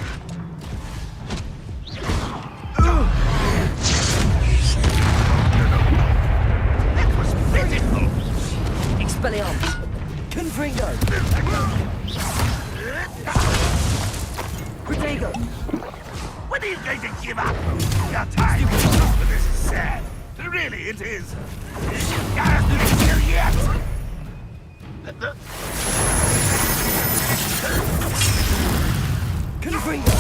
That was pitiful. Expelliarmus! Confringo! Potato! When are you going to give up? Your time is up, but this is sad. Really, it is. Still yet. Confringo!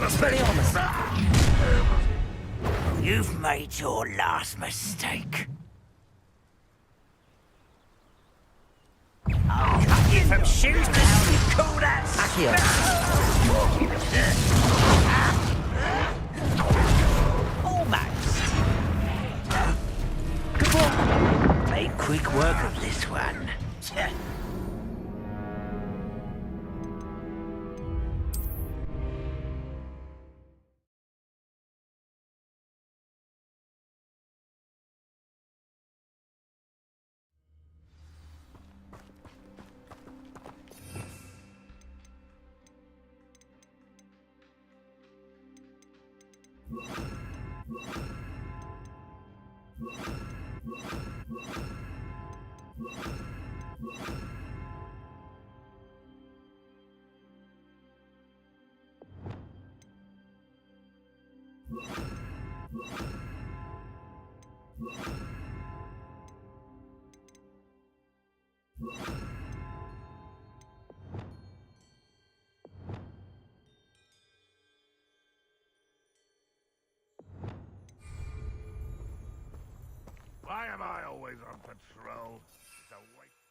Expelliarmus! You've made your last mistake. I'll cut you from shoes to you call that Accio! Almost. Make quick work of this one. Why am I always on patrol? It's a waste.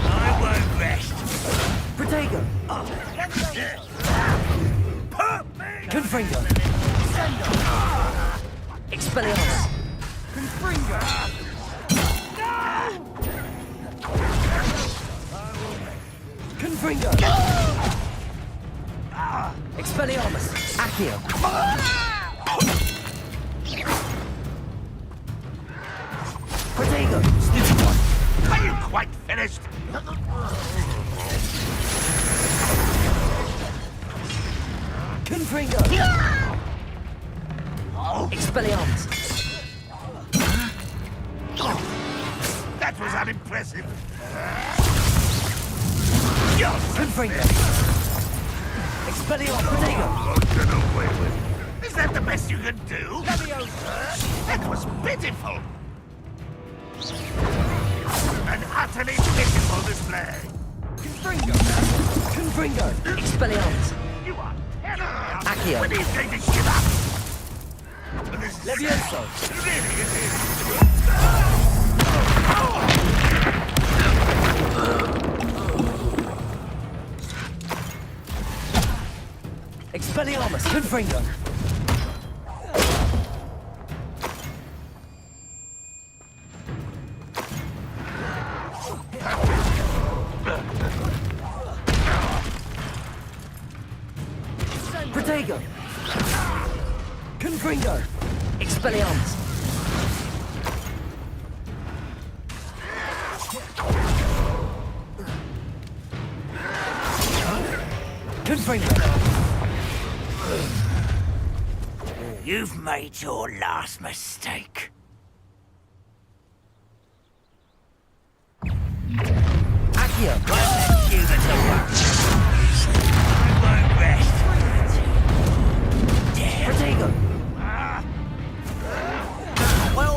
I won't rest. Protego! Confringo! Expelliarmus! Confringo! Confringo! Expelliarmus! Accio! Protego! Stupid one! Are you quite finished? Confringo! Expelliarmus! That was unimpressive. Confringo! Expelliarmus! Protego! Get away with it. Is that the best you can do? That was pitiful. An utterly pitiful display. Confringo! Confringo! Expelliarmus! You are terrible. Accio! When are you going to give up? This is Levioso! sad. Really, it is. Expelliarmus! Confringo! Protego! Confringo! Expelliarmus! Confringo! You've made your last mistake. Accio! Let's give it a work. I won't rest. Protego! Well,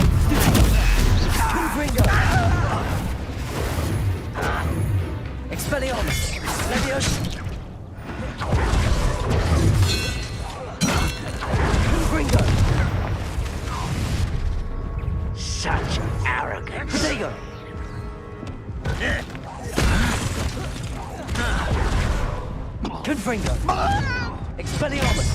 Confringo! Expelliarmus!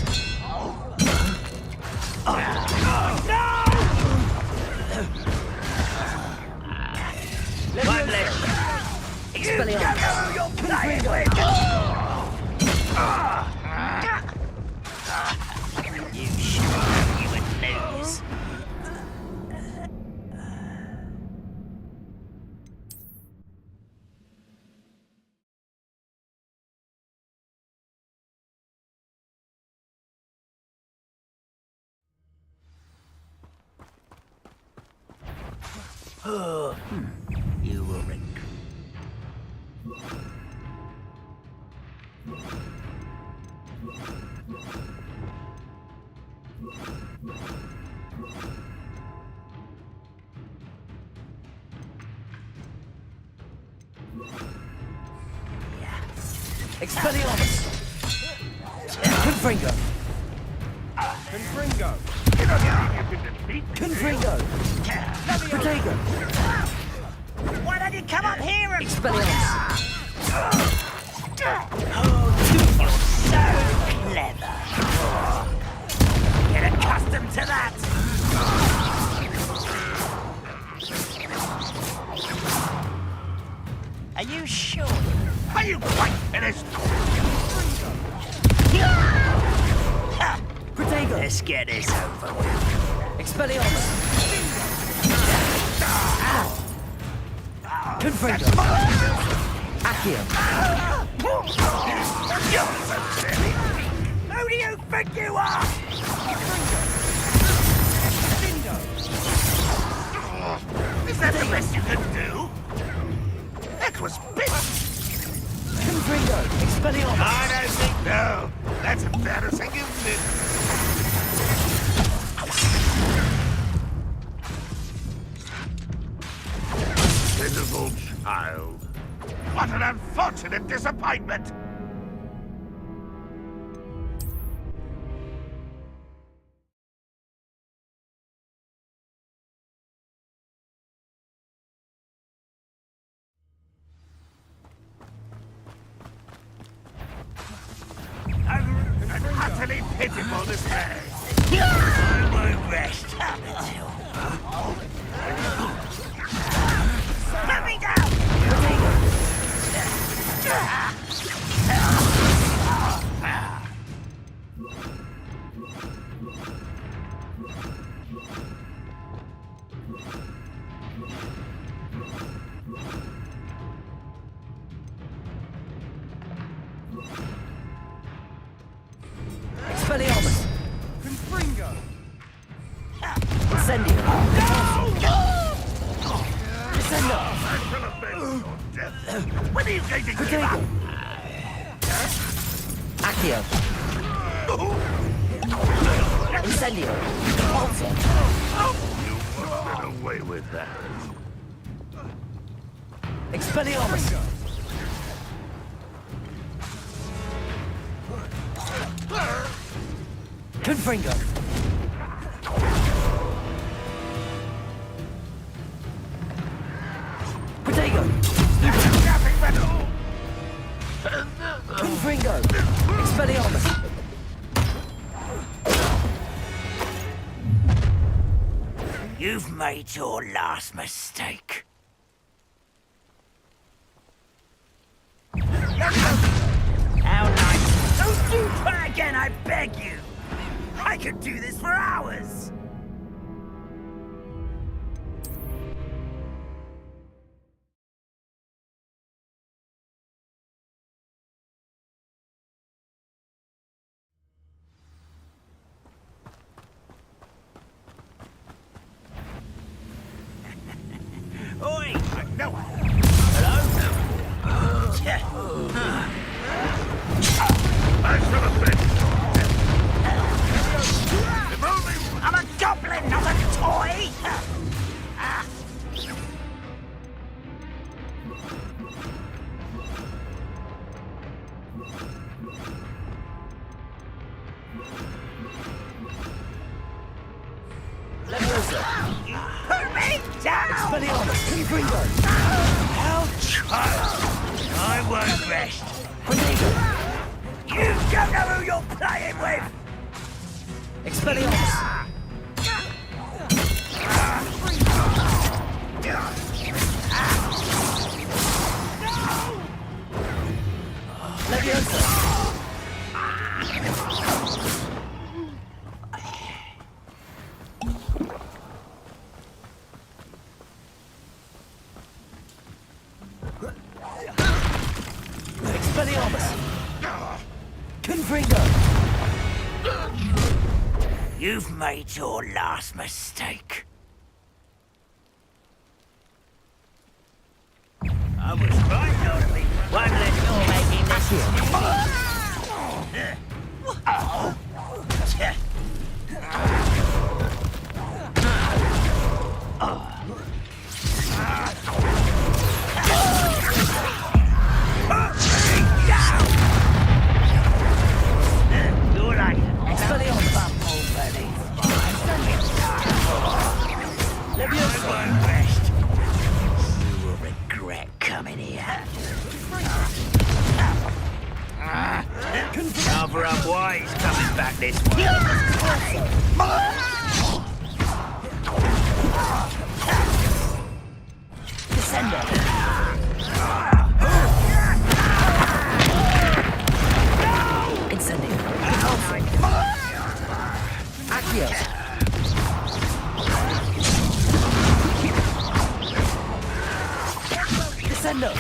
One less. Expelliarmus! You're playing with. You should know you would lose. You were right. Expelliarmus! Confringo! Confringo! Confringo! Protego! Why don't you come up here and... Expelliarmus! Oh, you're so clever. Get accustomed to that. Are you sure? Are you quite finished? Protego! Let's get this over with. Expelliarmus! Confringo! Accio! You're so silly. Who do you think you are? Is that the best you can do? That was big. Confringo! Expelliarmus! I don't think no. That's embarrassing, isn't it? Pitiful child. What an unfortunate disappointment. An utterly pitiful display. I won't rest until... Let me down! Expelliarmus! Confringo! Incendio! When are you going to give up? Accio! Incendio! Pulsar! You won't get away with that. Expelliarmus! Confringo! Protego! Confringo! Expelliarmus! You've made your last mistake. How nice. Don't do that again, I beg you. I could do this for hours. Oi! No. Hello? I should have been. I'm a goblin, not a toy! Leviosa! Put me down! Expelliarmus! Confringo! How child! I won't rest. Protego! You don't know who you're playing with! Expelliarmus! Leviosa! Expelliarmus! Confringo! You've made your last mistake. I was right, Dorothy. One less you're making this year. You're like Expelliarmus. I won't rest. You will regret coming here. Rather unwise coming back this way. Descender! Incendio! Accio! Descendo!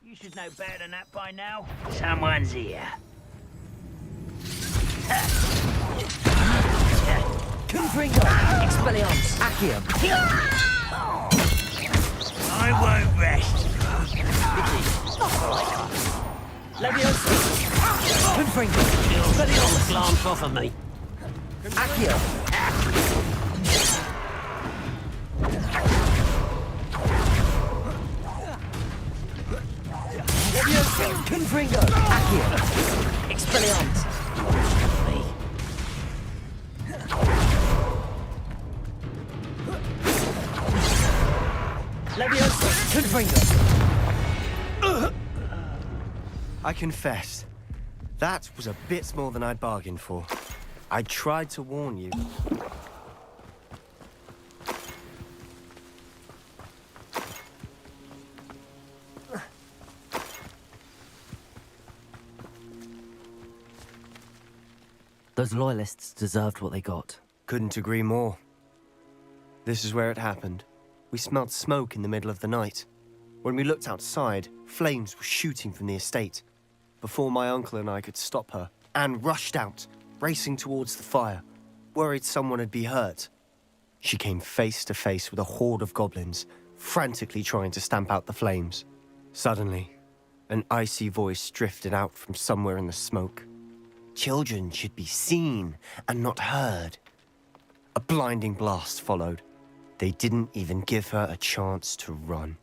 You should know better than that by now. Someone's here. Confringo! Expelliarmus! Accio! I won't rest. Leviosa! Confringo! Expelliarmus! Glance off of me. Accio! Leviosa! Confringo! Accio! Expelliarmus! Leviosa! Confringo! I confess, that was a bit more than I'd bargained for. I tried to warn you. Those loyalists deserved what they got. Couldn't agree more. This is where it happened. We smelled smoke in the middle of the night. When we looked outside, flames were shooting from the estate. Before my uncle and I could stop her, Anne rushed out, racing towards the fire, worried someone had been hurt. She came face to face with a horde of goblins, frantically trying to stamp out the flames. Suddenly, an icy voice drifted out from somewhere in the smoke. Children should be seen and not heard. A blinding blast followed. They didn't even give her a chance to run.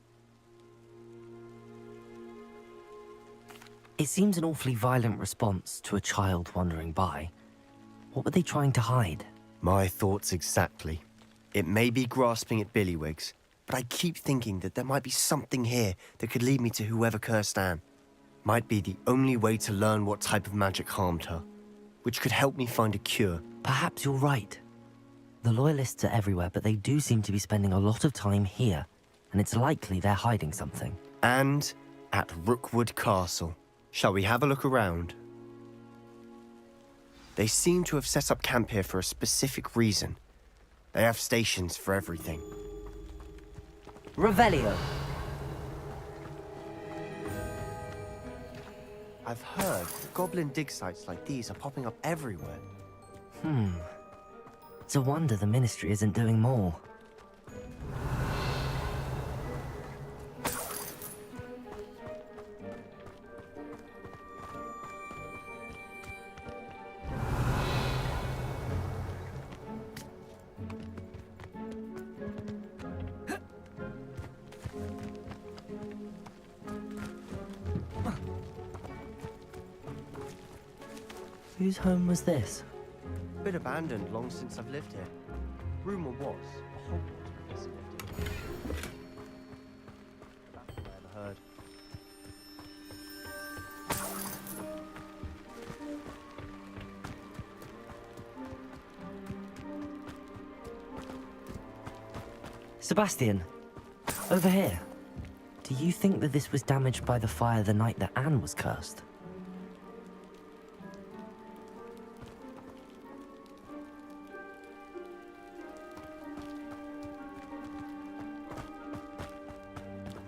It seems an awfully violent response to a child wandering by. What were they trying to hide? My thoughts exactly. It may be grasping at Billywigs, but I keep thinking that there might be something here that could lead me to whoever cursed Anne. Might be the only way to learn what type of magic harmed her, which could help me find a cure. Perhaps you're right. The Loyalists are everywhere, but they do seem to be spending a lot of time here, and it's likely they're hiding something. And at Rookwood Castle. Shall we have a look around? They seem to have set up camp here for a specific reason. They have stations for everything. Revelio. I've heard goblin dig sites like these are popping up everywhere. It's a wonder the Ministry isn't doing more. Whose home was this? Been abandoned long since I've lived here. Rumor was, Hogwarts professor lived Sebastian, over here. Do you think that this was damaged by the fire the night that Anne was cursed?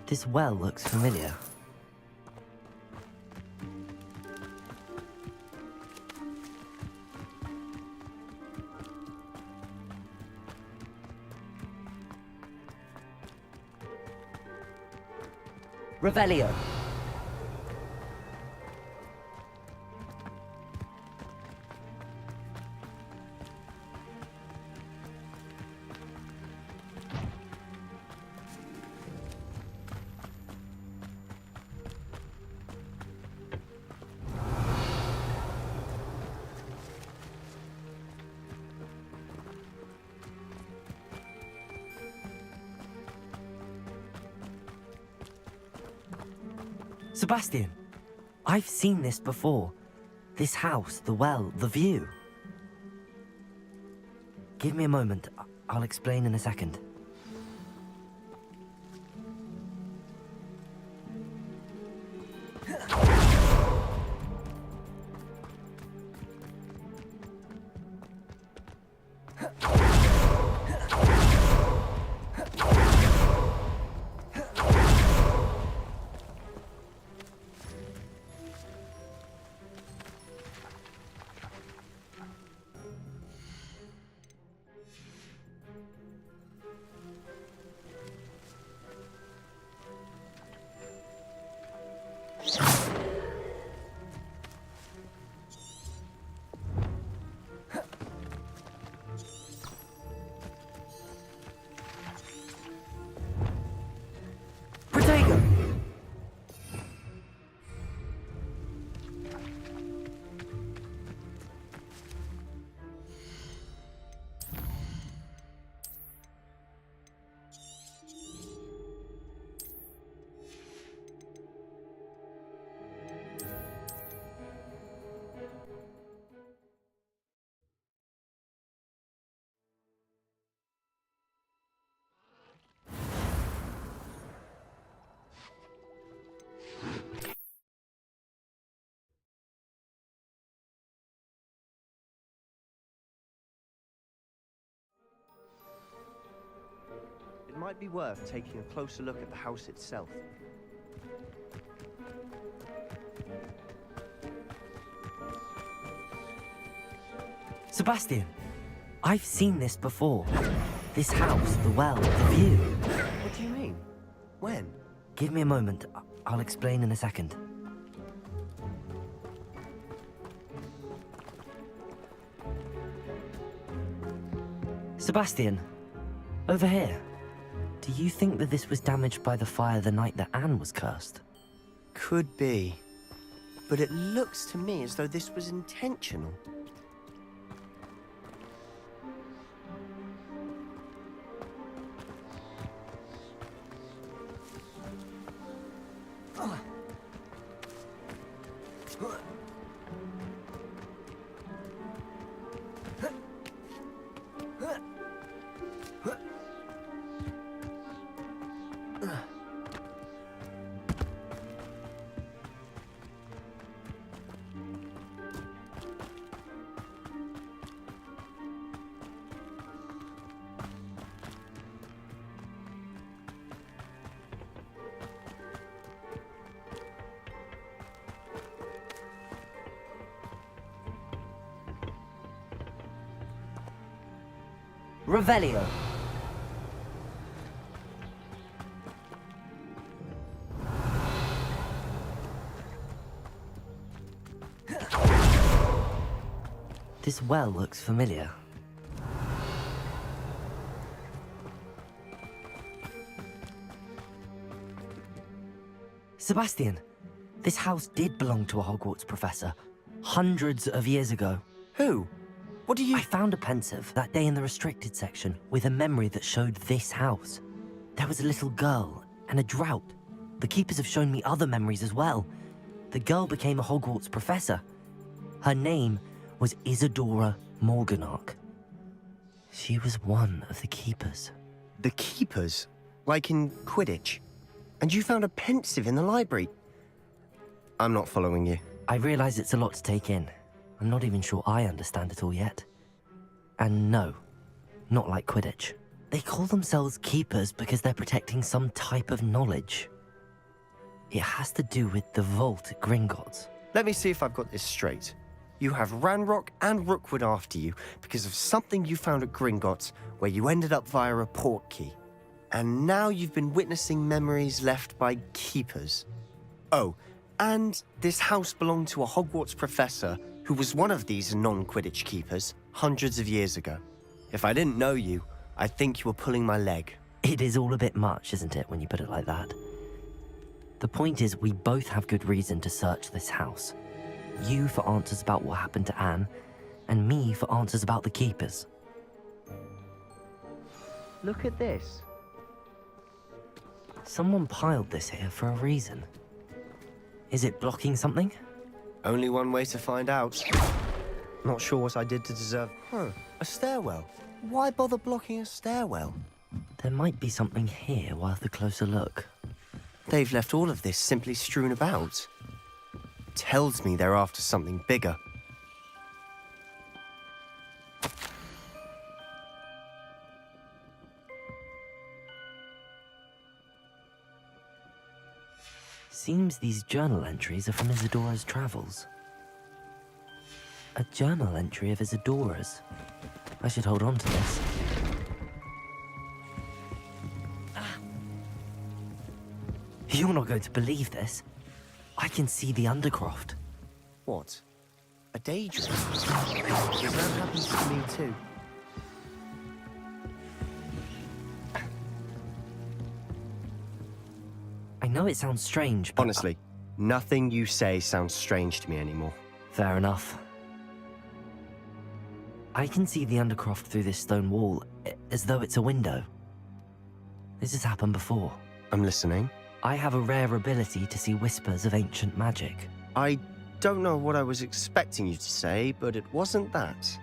This well looks familiar. Revelio. Sebastian, I've seen this before. This house, the well, the view. Give me a moment. I'll explain in a second. It might be worth taking a closer look at the house itself. Sebastian, I've seen this before. This house, the well, the view. What do you mean? When? Give me a moment. I'll explain in a second. Sebastian, over here. Do you think that this was damaged by the fire the night that Anne was cursed? Could be. But it looks to me as though this was intentional. Revelio. This well looks familiar. Sebastian, this house did belong to a Hogwarts professor, hundreds of years ago. Who? What do you... I found a pensive that day in the restricted section with a memory that showed this house. There was a little girl and a drought. The keepers have shown me other memories as well. The girl became a Hogwarts professor. Her name was Isadora Morganach. She was one of the keepers. The keepers? Like in Quidditch? And you found a pensive in the library? I'm not following you. I realize it's a lot to take in. I'm not even sure I understand it all yet. And no, not like Quidditch. They call themselves keepers because they're protecting some type of knowledge. It has to do with the vault at Gringotts. Let me see if I've got this straight. You have Ranrock and Rookwood after you because of something you found at Gringotts where you ended up via a portkey. And now you've been witnessing memories left by keepers. Oh, and this house belonged to a Hogwarts professor who was one of these non-Quidditch keepers hundreds of years ago. If I didn't know you, I'd think you were pulling my leg. It is all a bit much, isn't it, when you put it like that? The point is, we both have good reason to search this house. You for answers about what happened to Anne, and me for answers about the keepers. Look at this. Someone piled this here for a reason. Is it blocking something? Only one way to find out. Not sure what I did to deserve... a stairwell. Why bother blocking a stairwell? There might be something here worth a closer look. They've left all of this simply strewn about. Tells me they're after something bigger. Seems these journal entries are from Isadora's travels. A journal entry of Isadora's. I should hold on to this. You're not going to believe this. I can see the Undercroft. What? A daydream? Because that happens to me too. I know it sounds strange, but... Honestly, nothing you say sounds strange to me anymore. Fair enough. I can see the Undercroft through this stone wall, as though it's a window. This has happened before. I'm listening. I have a rare ability to see whispers of ancient magic. I don't know what I was expecting you to say, but it wasn't that.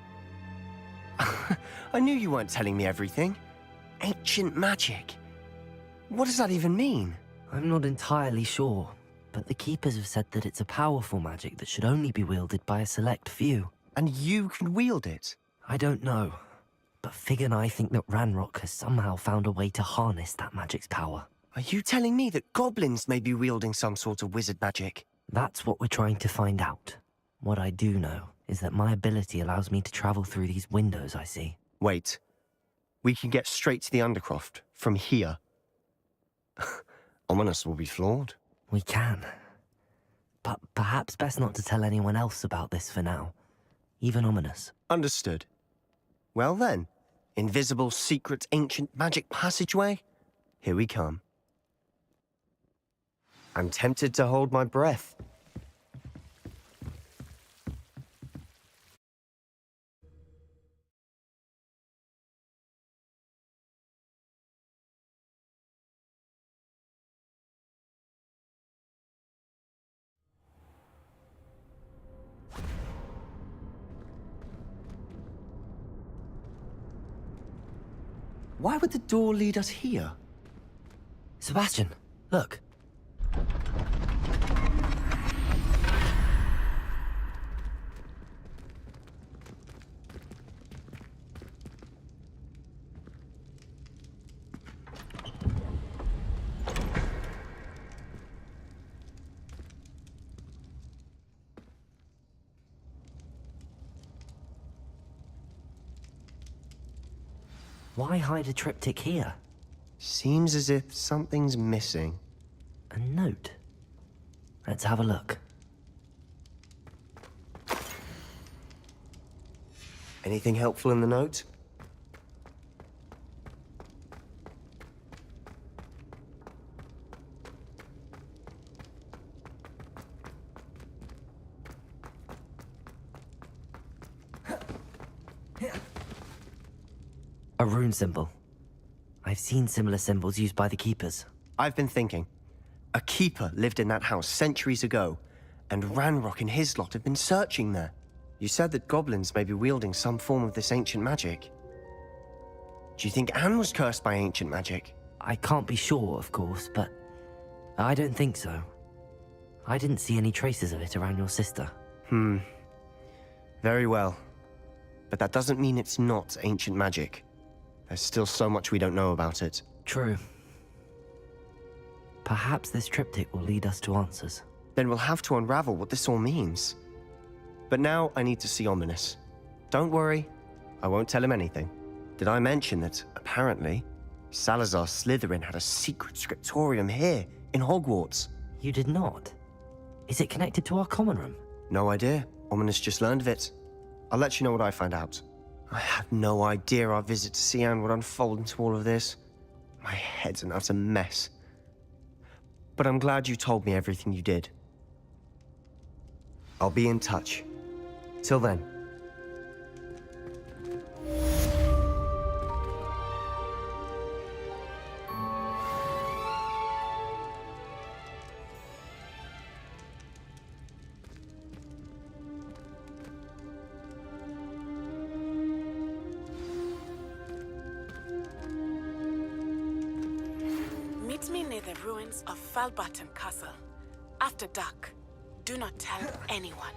I knew you weren't telling me everything. Ancient magic. What does that even mean? I'm not entirely sure, but the Keepers have said that it's a powerful magic that should only be wielded by a select few. And you can wield it? I don't know, but Fig and I think that Ranrock has somehow found a way to harness that magic's power. Are you telling me that goblins may be wielding some sort of wizard magic? That's what we're trying to find out. What I do know is that my ability allows me to travel through these windows I see. Wait. We can get straight to the Undercroft from here. Ominous will be flawed. We can. But perhaps best not to tell anyone else about this for now. Even Ominous. Understood. Well then, invisible, secret, ancient magic passageway? Here we come. I'm tempted to hold my breath. Why would the door lead us here? Sebastian, look. Why hide a triptych here? Seems as if something's missing. A note. Let's have a look. Anything helpful in the note? A rune symbol. I've seen similar symbols used by the Keepers. I've been thinking. A keeper lived in that house centuries ago, and Ranrock and his lot have been searching there. You said that goblins may be wielding some form of this ancient magic. Do you think Anne was cursed by ancient magic? I can't be sure, of course, but I don't think so. I didn't see any traces of it around your sister. Very well. But that doesn't mean it's not ancient magic. There's still so much we don't know about it. True. Perhaps this triptych will lead us to answers. Then we'll have to unravel what this all means. But now I need to see Ominous. Don't worry, I won't tell him anything. Did I mention that, apparently, Salazar Slytherin had a secret scriptorium here, in Hogwarts? You did not? Is it connected to our common room? No idea. Ominous just learned of it. I'll let you know what I find out. I had no idea our visit to see Anne would unfold into all of this. My head's an utter mess. But I'm glad you told me everything you did. I'll be in touch. Till then. Meet me near the ruins of Falbaton Castle. After dark. Do not tell anyone.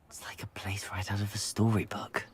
It's like a place right out of a storybook.